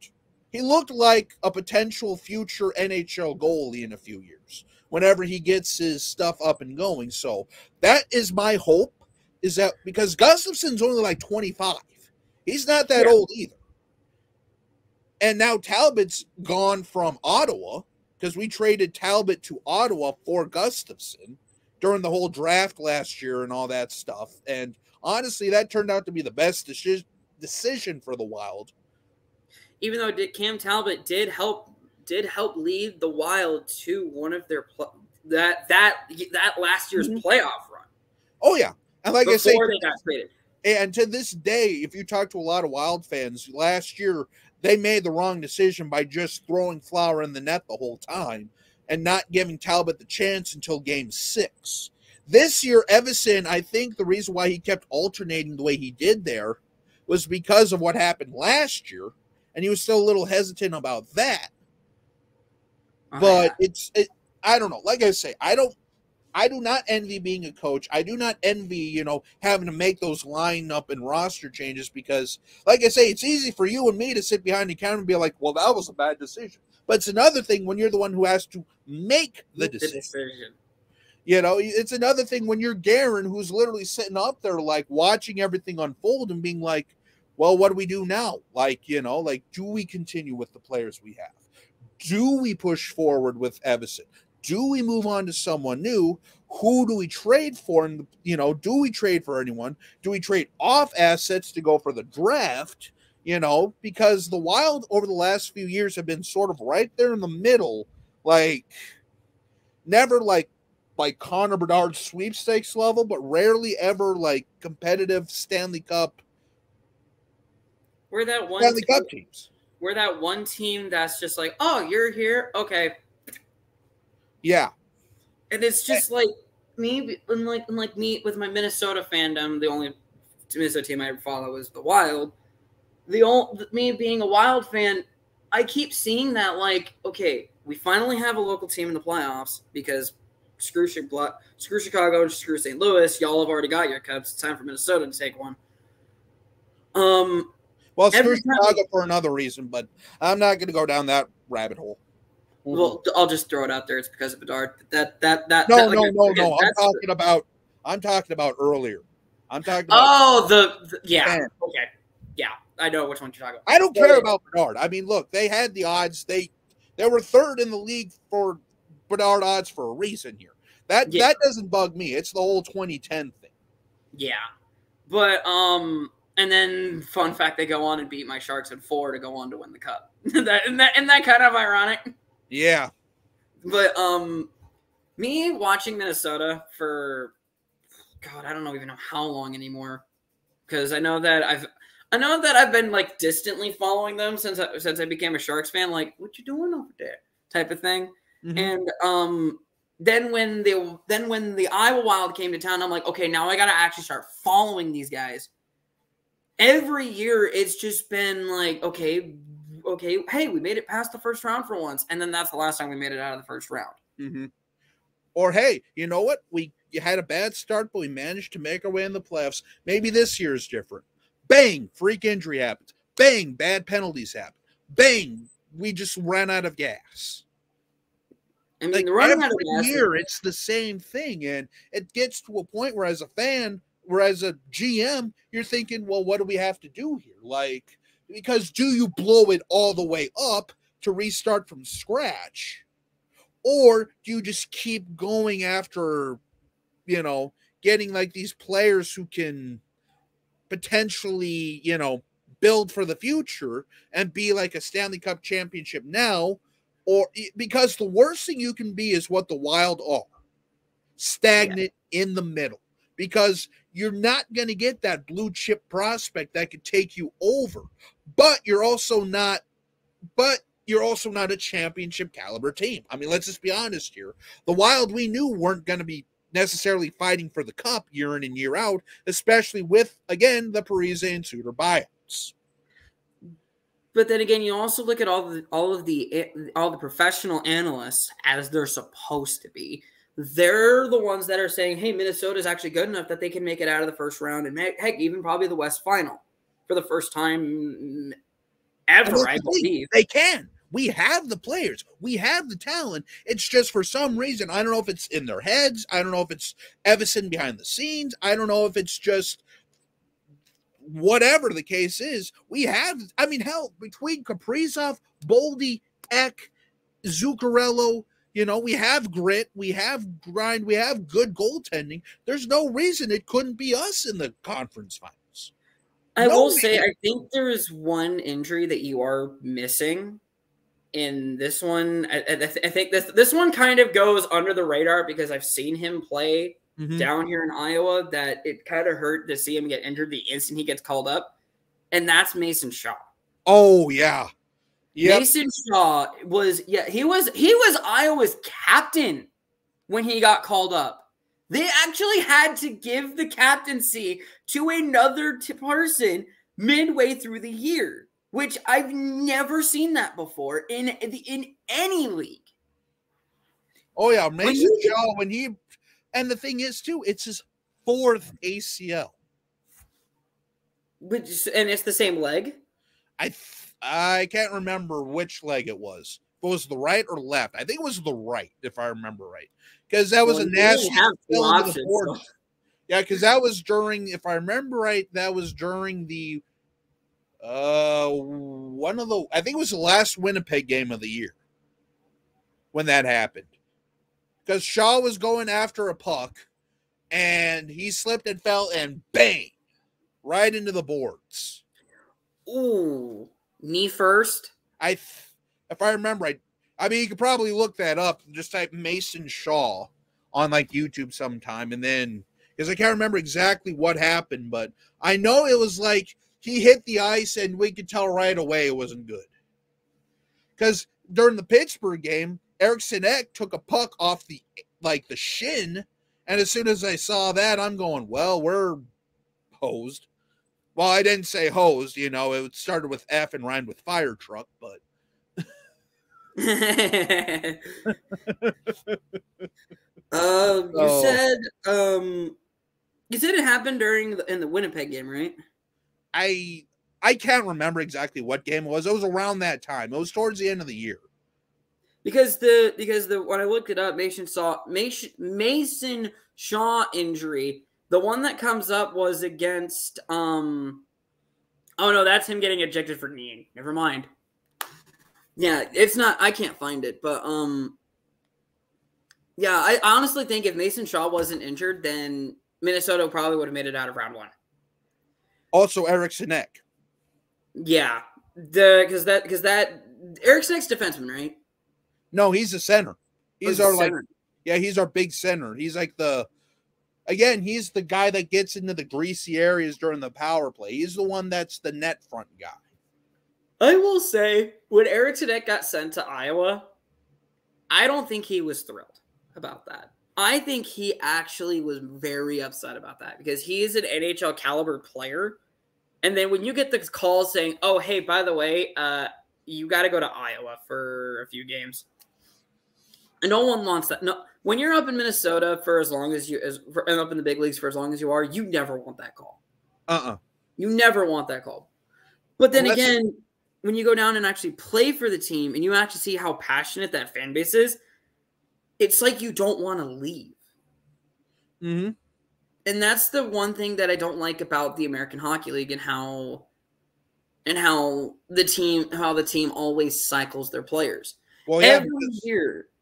He looked like a potential future NHL goalie in a few years, whenever he gets his stuff up and going. So that is my hope, is that because Gustafsson's only like 25. He's not that old either. And now Talbot's gone from Ottawa, because we traded Talbot to Ottawa for Gustafsson during the whole draft last year and all that stuff. And honestly, that turned out to be the best decision for the Wild. Even though Cam Talbot did help lead the Wild to one of their that last year's playoff run. Oh yeah, and like I say, before they got traded. And to this day, if you talk to a lot of Wild fans, last year they made the wrong decision by just throwing Flower in the net the whole time and not giving Talbot the chance until Game 6. This year, Evason, I think the reason why he kept alternating the way he did there was because of what happened last year, and he was still a little hesitant about that. But I don't know. Like I say, I do not envy being a coach. I do not envy, having to make those lineup and roster changes, because, like I say, it's easy for you and me to sit behind the counter and be like, well, that was a bad decision. But it's another thing when you're the one who has to make the decision. It's another thing when you're Guerin, who's literally sitting up there, like, watching everything unfold and being like, well, what do we do now? Do we continue with the players we have? Do we push forward with Evason? Do we move on to someone new? Who do we trade for? And, do we trade for anyone? Do we trade off assets to go for the draft? Because the Wild over the last few years have been sort of right there in the middle, never like Connor Bedard sweepstakes level, but rarely ever like competitive Stanley Cup. We're that one Stanley Cup teams. We're that one team that's just like, oh, you're here, okay. Yeah. And it's just like me, like me with my Minnesota fandom, the only Minnesota team I follow is the Wild. Me being a Wild fan, I keep seeing that, like, okay, we finally have a local team in the playoffs because screw Chicago, screw St. Louis. Y'all have already got your cups. It's time for Minnesota to take one. Well, screw Chicago for another reason, but I'm not going to go down that rabbit hole. Well, I'll just throw it out there. It's because of Bedard. No. I'm talking about I'm talking about earlier. I'm talking about. Oh, yeah. 10. Okay. Yeah, I know which one you're talking about. I don't care about Bernard. I mean, look, they had the odds. They were third in the league for Bernard odds for a reason here. That doesn't bug me. It's the whole 2010 thing. Yeah, but and then fun fact, they go on and beat my Sharks in 4 to go on to win the cup. Isn't that kind of ironic? Yeah. But me watching Minnesota for God, I don't even know how long anymore, because I know that I've been like distantly following them since I became a Sharks fan. Like, what you doing over there, type of thing. Mm-hmm. And then when the Iowa Wild came to town, I'm like, okay, now I got to actually start following these guys. Every year, it's just been like, okay, hey, we made it past the first round for once, and then that's the last time we made it out of the first round. Mm-hmm. Or hey, you know what? We had a bad start, but we managed to make our way in the playoffs. Maybe this year is different. Bang, freak injury happens. Bang, bad penalties happen. Bang, we just ran out of gas. I mean, like every year, it's the same thing, and it gets to a point where, as a fan, or as a GM, you're thinking, well, what do we have to do here? Like, because do you blow it all the way up to restart from scratch, or do you just keep going after, you know, getting like these players who can potentially, you know, build for the future and be like a Stanley Cup championship now? Or because the worst thing you can be is what the Wild are, stagnant in the middle, because you're not going to get that blue chip prospect that could take you over, but you're also not a championship caliber team. I mean, let's just be honest here. The Wild we knew weren't going to be necessarily fighting for the cup year in and year out, especially with, again, the Parise and Suter buyouts. But then again, you also look at all the professional analysts, as they're supposed to be. They're the ones that are saying, "Hey, Minnesota is actually good enough that they can make it out of the first round, and heck, even probably the West Final for the first time ever." I believe they can. We have the players. We have the talent. It's just for some reason, I don't know if it's in their heads. I don't know if it's Evason behind the scenes. I don't know if it's just whatever the case is. We have, I mean, hell, between Kaprizov, Boldy, Eck, Zuccarello, you know, we have grit, we have grind, we have good goaltending. There's no reason it couldn't be us in the conference finals. I will say, I think there is one injury that you are missing in this one. I think this one kind of goes under the radar because I've seen him play down here in Iowa, that it kind of hurt to see him get injured the instant he gets called up, and that's Mason Shaw. Oh, yeah. Yep. Mason Shaw was Iowa's captain when he got called up. They actually had to give the captaincy to another person midway through the year, which I've never seen that before in any league. Oh yeah, Mason Shaw and the thing is too, it's his 4th ACL. And it's the same leg? I can't remember which leg it was. If it was the right or left. I think it was the right, if I remember right. Because that was a nasty option. Yeah, because that was during, if I remember right, that was during the I think it was the last Winnipeg game of the year when that happened. Because Shaw was going after a puck, and he slipped and fell, and bang, right into the boards. Ooh, knee first? If I remember right. I mean, you could probably look that up and just type Mason Shaw on, like, YouTube sometime, and then, because I can't remember exactly what happened, but I know it was like he hit the ice, and we could tell right away it wasn't good. Because during the Pittsburgh game, Eriksson Ek took a puck off the shin, and as soon as I saw that, I'm going, well, we're hosed. Well, I didn't say hosed, you know, it started with F and rhymed with fire truck, but you said it happened in the Winnipeg game, right? I can't remember exactly what game it was. It was around that time. It was towards the end of the year. Because when I looked it up, Mason Shaw injury. The one that comes up was against oh no, that's him getting ejected for kneeing. Never mind. Yeah, it's not, I can't find it, but yeah, I honestly think if Mason Shaw wasn't injured, then Minnesota probably would have made it out of round 1. Also, Eric Sinek. Yeah, because that Eric Sinek's defenseman, right? No, he's a center. He's our center. he's our big center. He's like he's the guy that gets into the greasy areas during the power play. He's the one that's the net front guy. I will say, when Eric Sinek got sent to Iowa, I don't think he was thrilled about that. I think he actually was very upset about that because he is an NHL caliber player. And then when you get the call saying, oh, hey, by the way, you got to go to Iowa for a few games. And no one wants that. No, when you're up in Minnesota for as long as and up in the big leagues for as long as you are, you never want that call. You never want that call. But then again, when you go down and actually play for the team and you actually see how passionate that fan base is, it's like you don't want to leave. Mm-hmm. And that's the one thing that I don't like about the American Hockey League and how the team always cycles their players. Well, yeah,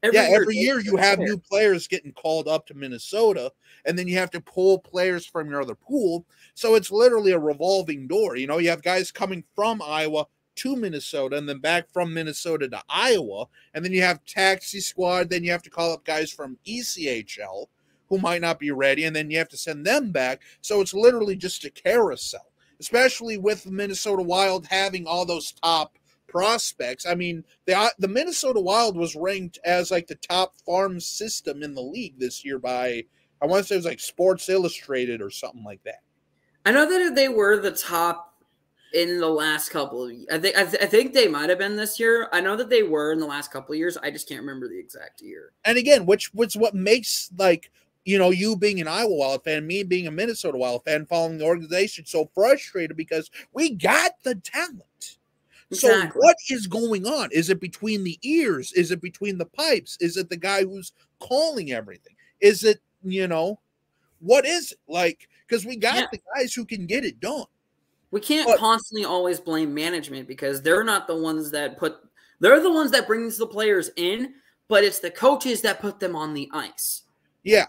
every year you have new players getting called up to Minnesota, and then you have to pull players from your other pool. So it's literally a revolving door. You know, you have guys coming from Iowa to Minnesota and then back from Minnesota to Iowa, and then you have taxi squad. Then you have to call up guys from ECHL who might not be ready, and then you have to send them back. So it's literally just a carousel, especially with the Minnesota Wild having all those top prospects. I mean, the Minnesota Wild was ranked as like the top farm system in the league this year by, I want to say it was like Sports Illustrated or something like that. I know that they were the top in the last couple of years. I think they might have been this year. I know that they were in the last couple of years. I just can't remember the exact year. And again, which what makes, like, you know, you being an Iowa Wild fan, me being a Minnesota Wild fan, following the organization, so frustrated because we got the talent. Exactly. So what is going on? Is it between the ears? Is it between the pipes? Is it the guy who's calling everything? Is it, you know, what is it? Like, because we got the guys who can get it done. We can't constantly always blame management because they're not the ones that they're the ones that brings the players in, but it's the coaches that put them on the ice. Yeah.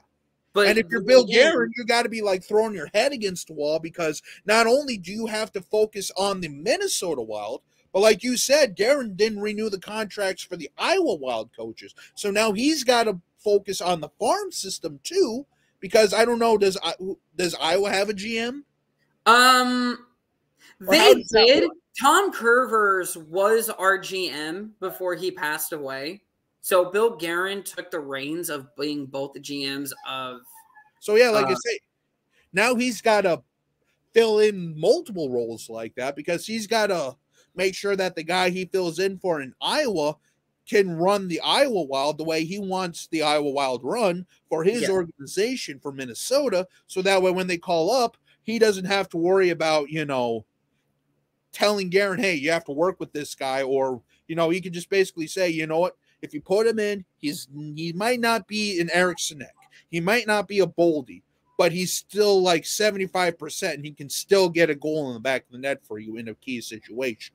But and if you're Bill Guerin, you got to be like throwing your head against the wall because not only do you have to focus on the Minnesota Wild, but like you said, Guerin didn't renew the contracts for the Iowa Wild coaches. So now he's got to focus on the farm system too, because I don't know, does Iowa have a GM? They did. Tom Curvers was our GM before he passed away. So Bill Guerin took the reins of being both the GMs of. So yeah, like I say, now he's got to fill in multiple roles like that because he's got to make sure that the guy he fills in for in Iowa can run the Iowa Wild the way he wants the Iowa Wild run for his organization for Minnesota. So that way, when they call up, he doesn't have to worry about, you know, telling Guerin, hey, you have to work with this guy, or, you know, he can just basically say, you know what? If you put him in, he might not be an Eric Sinek. He might not be a Boldy, but he's still like 75%, and he can still get a goal in the back of the net for you in a key situation.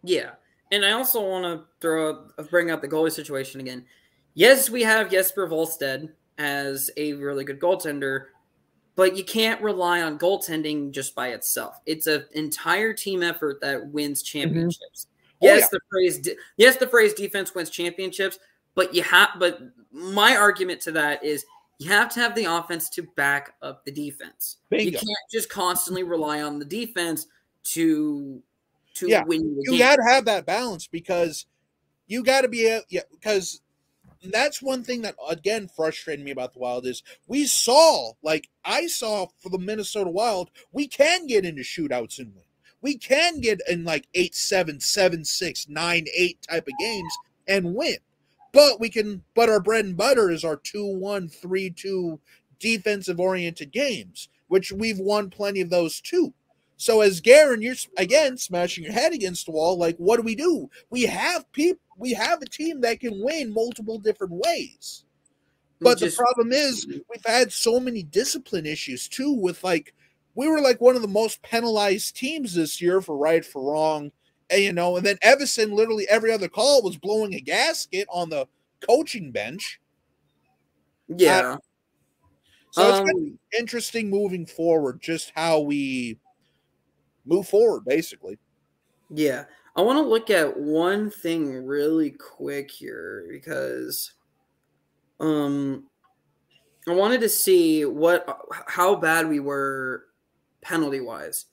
Yeah, and I also want to bring up the goalie situation again. Yes, we have Jesper Volstead as a really good goaltender, but you can't rely on goaltending just by itself. It's an entire team effort that wins championships. Yes, the phrase defense wins championships, but my argument to that is you have to have the offense to back up the defense. Bingo. You can't just constantly rely on the defense to win the game. You got to have that balance because you got to be because that's one thing that again frustrated me about the Wild is I saw for the Minnesota Wild, we can get into shootouts and win. We can get in like 8-7, 7-6, 9-8 type of games and win. But our bread and butter is our 2-1, 3-2 defensive-oriented games, which we've won plenty of those too. So as Guerin, you're again smashing your head against the wall. Like, what do? We have a team that can win multiple different ways. But the problem is we've had so many discipline issues too with like we were like one of the most penalized teams this year for right for wrong. And, you know, and then Everson literally every other call was blowing a gasket on the coaching bench. Yeah. So it's going to be interesting moving forward, just how we move forward, basically. Yeah. I want to look at one thing really quick here because I wanted to see how bad we were penalty-wise.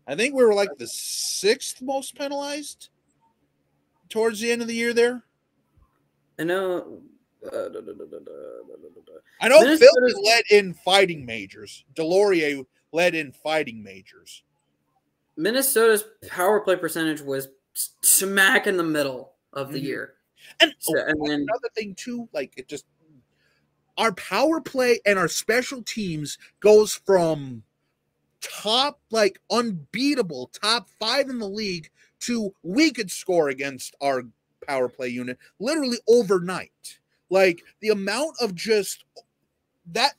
I think we were like the 6th most penalized towards the end of the year there. I know. I know Philly led in fighting majors. Delorier led in fighting majors. Minnesota's power play percentage was smack in the middle of the year. And, then another thing too, like it just our power play and our special teams goes from top, like unbeatable, top 5 in the league to we could score against our power play unit literally overnight. Like the amount of just that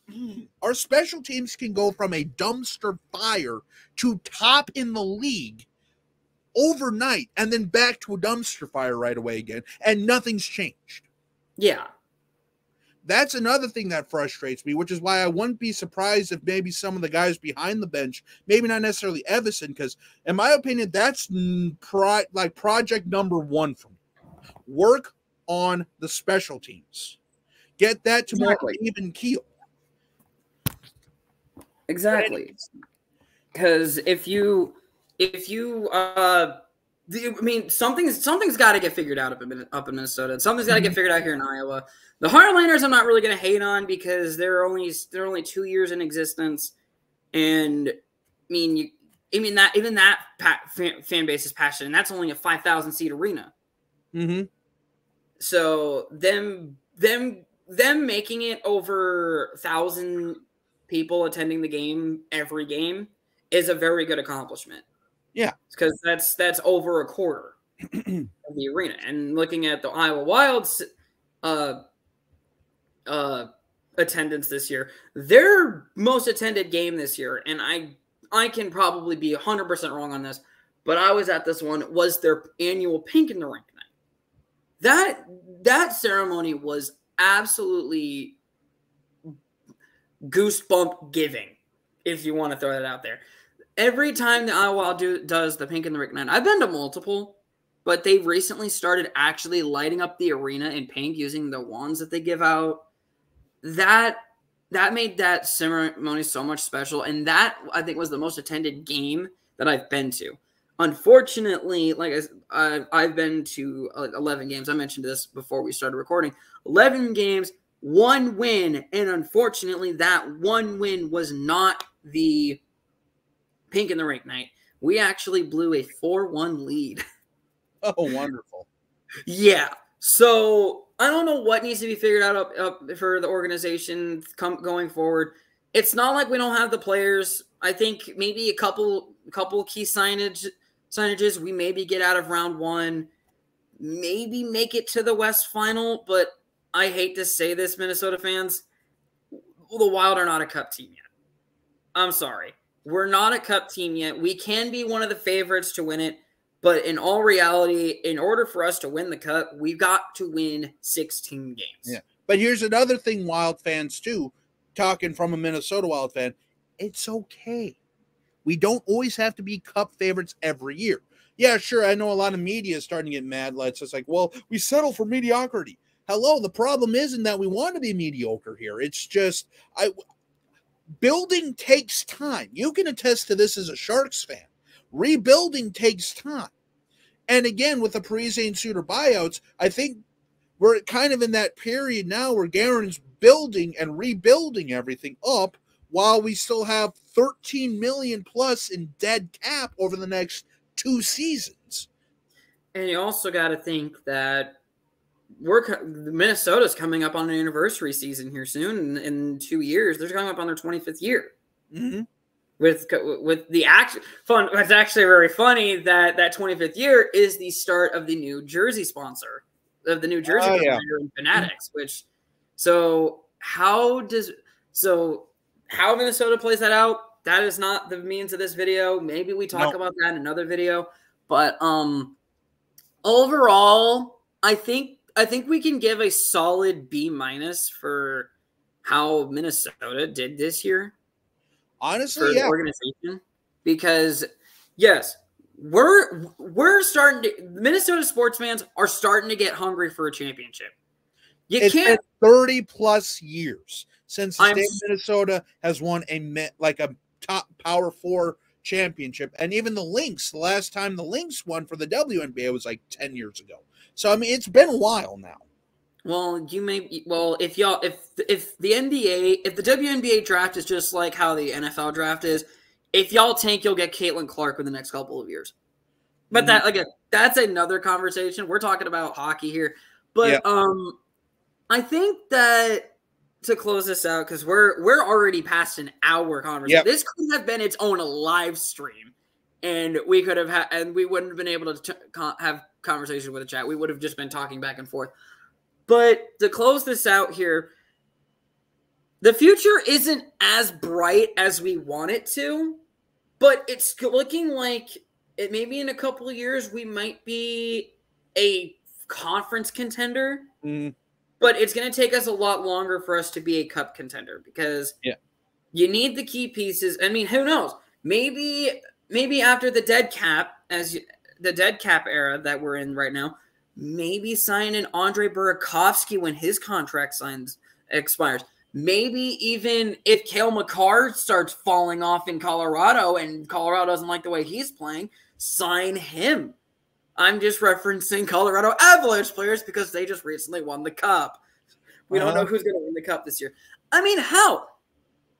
our special teams can go from a dumpster fire to top in the league overnight and then back to a dumpster fire right away again, and nothing's changed. Yeah. That's another thing that frustrates me, which is why I wouldn't be surprised if maybe some of the guys behind the bench, maybe not necessarily Everson, because in my opinion, that's project number 1 for me. Work on the special teams. Get that to more even keel. Exactly. Because if you I mean, something's got to get figured out up in Minnesota. Something's got to get figured out here in Iowa. The Heartlanders, I'm not really going to hate on because they're only 2 years in existence, and even that fan base is passionate, and that's only a 5,000 seat arena. So them making it over 1,000 people attending the game every game is a very good accomplishment. Yeah, because that's over a quarter of the arena. And looking at the Iowa Wild's attendance this year, their most attended game this year, and I can probably be 100% wrong on this, but I was at this one, was their annual Pink in the Rink night. That ceremony was absolutely goosebump giving, if you want to throw that out there. Every time the Iowa Wild does the Pink in the Rink night, I've been to multiple, but they've recently started actually lighting up the arena in pink using the wands that they give out. That made that ceremony so much special, and that, I think, was the most attended game that I've been to. Unfortunately, like I've been to 11 games. I mentioned this before we started recording. 11 games, 1 win, and unfortunately, that 1 win was not the Pink in the Rink night. We actually blew a 4-1 lead. Oh, wonderful. Yeah. So I don't know what needs to be figured out up for the organization going forward. It's not like we don't have the players. I think maybe a couple key signages we maybe get out of round 1, maybe make it to the West Final. But I hate to say this, Minnesota fans, the Wild are not a Cup team yet. I'm sorry. We're not a Cup team yet. We can be one of the favorites to win it, but in all reality, in order for us to win the Cup, we've got to win 16 games. Yeah. But here's another thing, Wild fans, too, talking from a Minnesota Wild fan, it's okay. We don't always have to be Cup favorites every year. Yeah, sure, I know a lot of media is starting to get mad. It's like, well, we settle for mediocrity. Hello, the problem isn't that we want to be mediocre here. It's just, building takes time. You can attest to this as a Sharks fan. Rebuilding takes time. And again, with the Parise and Suter buyouts, I think we're kind of in that period now where Guerin's building and rebuilding everything up while we still have $13 million plus in dead cap over the next 2 seasons. And you also got to think that Minnesota's coming up on an anniversary season here soon. In 2 years, they're coming up on their 25th year. Mm-hmm. With the fun, it's actually very funny that 25th year is the start of the new jersey sponsor of the New Jersey in Fanatics, which So how Minnesota plays that out? That is not the means of this video. Maybe we talk about that in another video. But overall, I think we can give a solid B- for how Minnesota did this year. Honestly, for the organization, because yes, we're starting to, Minnesota sports fans are starting to get hungry for a championship. It's been 30 plus years since the state of Minnesota has won a top Power 4 championship, and even the Lynx. The last time the Lynx won for the WNBA was like 10 years ago. So I mean, it's been a while now. Well, if the NBA, if the WNBA draft is just like how the NFL draft is, if y'all tank, you'll get Caitlin Clark in the next couple of years. But that, again, that's another conversation. We're talking about hockey here. But I think that to close this out, because we're already past an hour conversation. This could have been its own live stream, and we could have and we wouldn't have been able to have conversation with the chat. We would have just been talking back and forth. But to close this out here, the future isn't as bright as we want it to, but it's looking like it maybe in a couple of years we might be a conference contender. But it's going to take us a lot longer for us to be a cup contender, because you need the key pieces. I mean, who knows? Maybe after the dead cap, the dead cap era that we're in right now, maybe sign an Andre Burakovsky when his contract expires. Maybe even if Cale Makar starts falling off in Colorado and Colorado doesn't like the way he's playing, sign him. I'm just referencing Colorado Avalanche players because they just recently won the cup. We don't know who's going to win the cup this year. I mean, hell,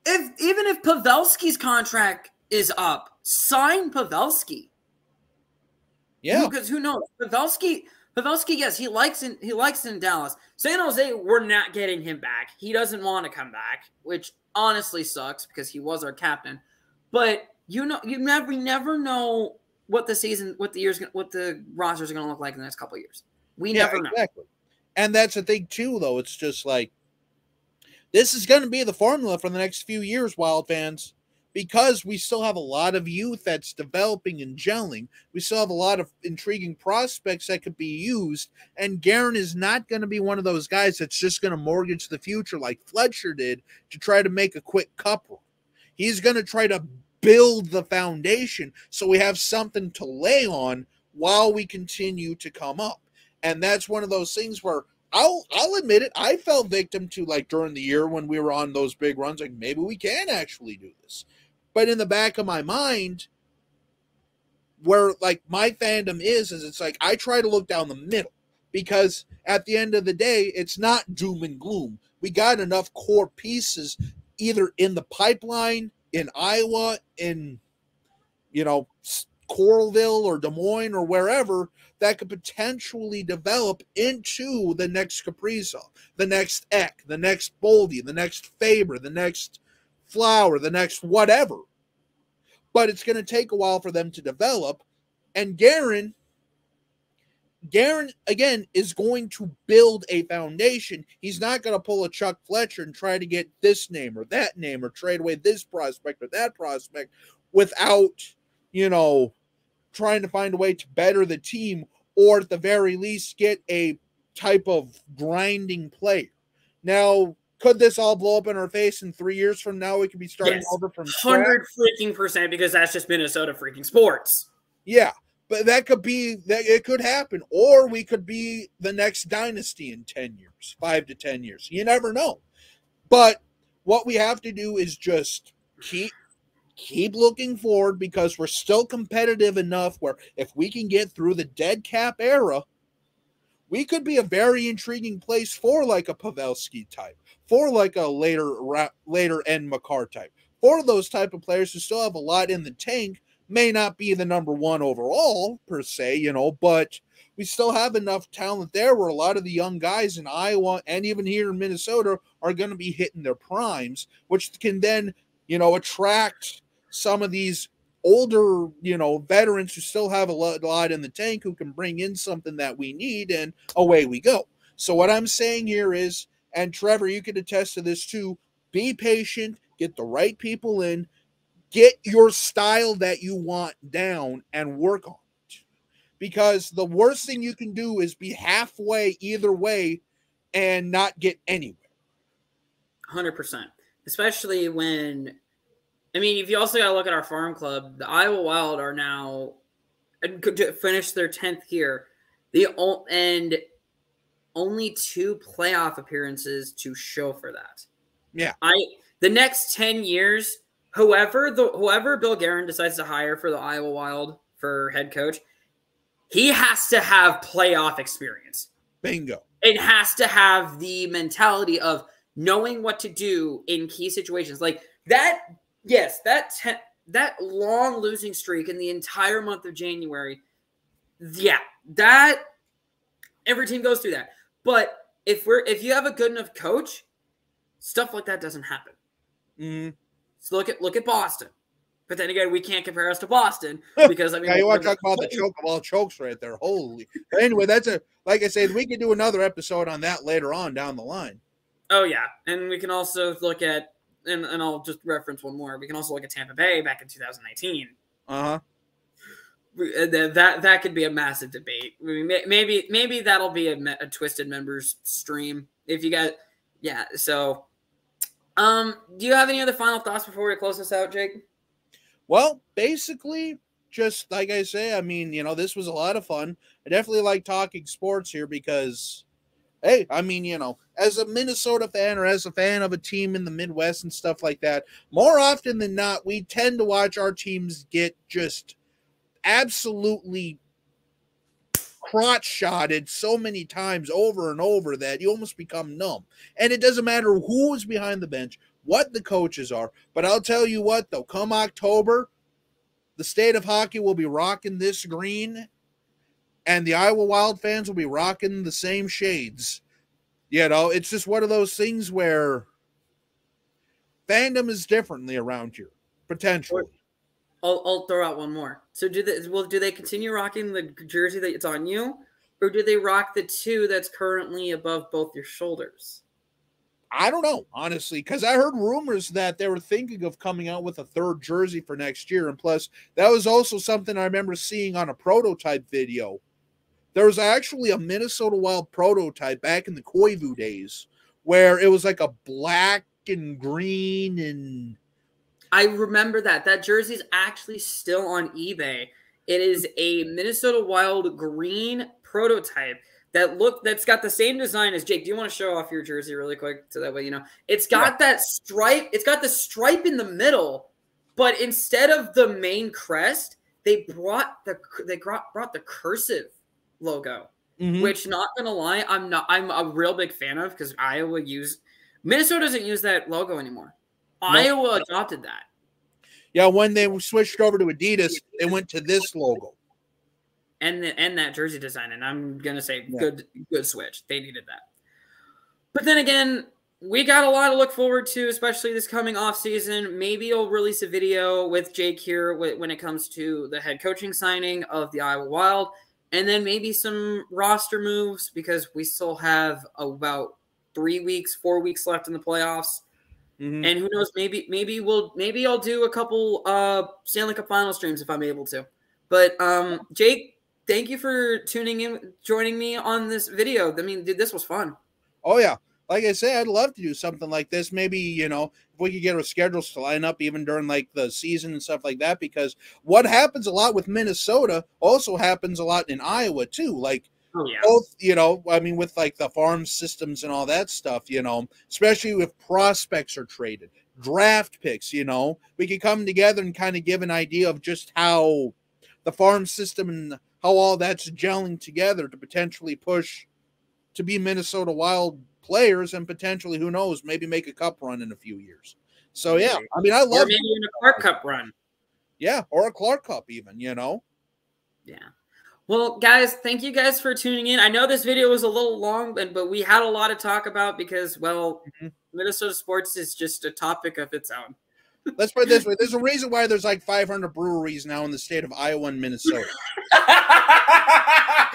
even if Pavelski's contract is up, sign Pavelski. Yeah, because who knows? Pavelski, yes, he likes in Dallas. San Jose, we're not getting him back. He doesn't want to come back, which honestly sucks because he was our captain. But you never know what the rosters are going to look like in the next couple of years. We never know. Exactly. And that's the thing too, though. It's just like, this is going to be the formula for the next few years, Wild fans, because we still have a lot of youth that's developing and gelling. We still have a lot of intriguing prospects that could be used. And Guerin is not going to be one of those guys that's just going to mortgage the future like Fletcher did to try to make a quick cup run. He's going to try to build the foundation so we have something to lay on while we continue to come up. And that's one of those things where I'll admit it, I fell victim to, like, during the year when we were on those big runs, like, maybe we can actually do this. But in the back of my mind, where, like, my fandom is it's like I try to look down the middle, because at the end of the day, it's not doom and gloom. We got enough core pieces either in the pipeline, in Iowa, in, Coralville or Des Moines or wherever, that could potentially develop into the next Kaprizov, the next Eck, the next Boldy, the next Faber, the next Flower, the next whatever. But it's going to take a while for them to develop. And Guerin, again, is going to build a foundation. He's not going to pull a Chuck Fletcher and try to get this name or that name or trade away this prospect or that prospect without, trying to find a way to better the team, or at the very least get a type of grinding player. Now, could this all blow up in our face in 3 years from now? We could be starting over from 100% because that's just Minnesota freaking sports. Yeah, but that could be that. It could happen, or we could be the next dynasty in 10 years, 5 to 10 years. You never know. But what we have to do is just keep looking forward, because we're still competitive enough where if we can get through the dead cap era, we could be a very intriguing place for like a Pavelski type, for like a later end Makar type, for those type of players who still have a lot in the tank. May not be the number one overall per se, but we still have enough talent there where a lot of the young guys in Iowa and even here in Minnesota are going to be hitting their primes, which can then, attract some of these older, veterans who still have a lot in the tank, who can bring in something that we need, and away we go. So what I'm saying here is, And Trevor, you can attest to this too. Be patient, get the right people in, get your style that you want down, and work on it. Because the worst thing you can do is be halfway either way and not get anywhere. 100%. Especially when, I mean, if you also got to look at our farm club, the Iowa Wild are now finished their 10th year. And only 2 playoff appearances to show for that. Yeah. The next 10 years, whoever Bill Guerin decides to hire for the Iowa Wild for head coach, he has to have playoff experience. Bingo. It has to have the mentality of knowing what to do in key situations. Like that, yes, that long losing streak in the entire month of January, yeah, that every team goes through that. But if you have a good enough coach, stuff like that doesn't happen. Mm-hmm. So look at Boston. But then again, we can't compare us to Boston because I mean, yeah, you want to talk about the choke of all chokes right there? Holy! But anyway, like I said, we can do another episode on that later on down the line. Oh yeah, and we can also look at and I'll just reference one more. We can also look at Tampa Bay back in 2019. That could be a massive debate. I mean, maybe that'll be a Twisted Members stream if you got. Yeah. So, do you have any other final thoughts before we close this out, Jake? Well, basically, just like I say, I mean, this was a lot of fun. I definitely like talking sports here because, hey, I mean, as a Minnesota fan or as a fan of a team in the Midwest and stuff like that, more often than not, we tend to watch our teams get just absolutely crotch-shotted so many times over and over that you almost become numb. And it doesn't matter who is behind the bench, what the coaches are. But I'll tell you what, though, come October, the state of hockey will be rocking this green, and the Iowa Wild fans will be rocking the same shades. It's just one of those things where fandom is differently around here, potentially. I'll throw out one more. So do they continue rocking the jersey that's on you, or do they rock the 2 that's currently above both your shoulders? I don't know, honestly, because I heard rumors that they were thinking of coming out with a 3rd jersey for next year. And plus, that was also something I remember seeing on a prototype video. There was actually a Minnesota Wild prototype back in the Koivu days where it was like a black and green and... I remember that jersey's actually still on eBay. It is a Minnesota Wild green prototype that's got the same design as Jake. Do you want to show off your jersey really quick so that way you know? It's got that stripe. It's got the stripe in the middle, but instead of the main crest, they brought the cursive logo. Mm-hmm. Which, not gonna lie, I'm a real big fan of because Minnesota doesn't use that logo anymore. Nope. Iowa adopted that. Yeah, when they switched over to Adidas, they went to this logo. And that jersey design, and I'm gonna say good switch. They needed that. But then again, we got a lot to look forward to, especially this coming off season. Maybe I'll release a video with Jake here when it comes to the head coaching signing of the Iowa Wild, and then maybe some roster moves because we still have about 4 weeks left in the playoffs. Mm-hmm. And who knows, maybe I'll do a couple Stanley Cup final streams if I'm able to. But Jake, thank you for tuning in, joining me on this video. I mean, dude, this was fun. Oh yeah. Like I say, I'd love to do something like this. Maybe, if we could get our schedules to line up even during like the season and stuff like that, because what happens a lot with Minnesota also happens a lot in Iowa too. Like, both, I mean, with like the farm systems and all that stuff, especially if prospects are traded, draft picks, we could come together and kind of give an idea of just how the farm system and how all that's gelling together to potentially push to be Minnesota Wild players and potentially, who knows, maybe make a cup run in a few years. So, yeah, I mean, I love or maybe in a Clark Cup run. Yeah, or a Clark Cup even, Yeah. Well, guys, thank you guys for tuning in. I know this video was a little long, but we had a lot to talk about because, Minnesota sports is just a topic of its own. Let's put it this way. There's a reason why there's like 500 breweries now in the state of Iowa and Minnesota.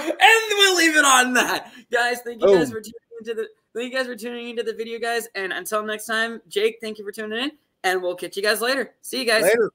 And we'll leave it on that. Guys, thank you guys for tuning into Thank you guys for tuning into the video, guys. And until next time, Jake, thank you for tuning in. And we'll catch you guys later. See you guys. Later.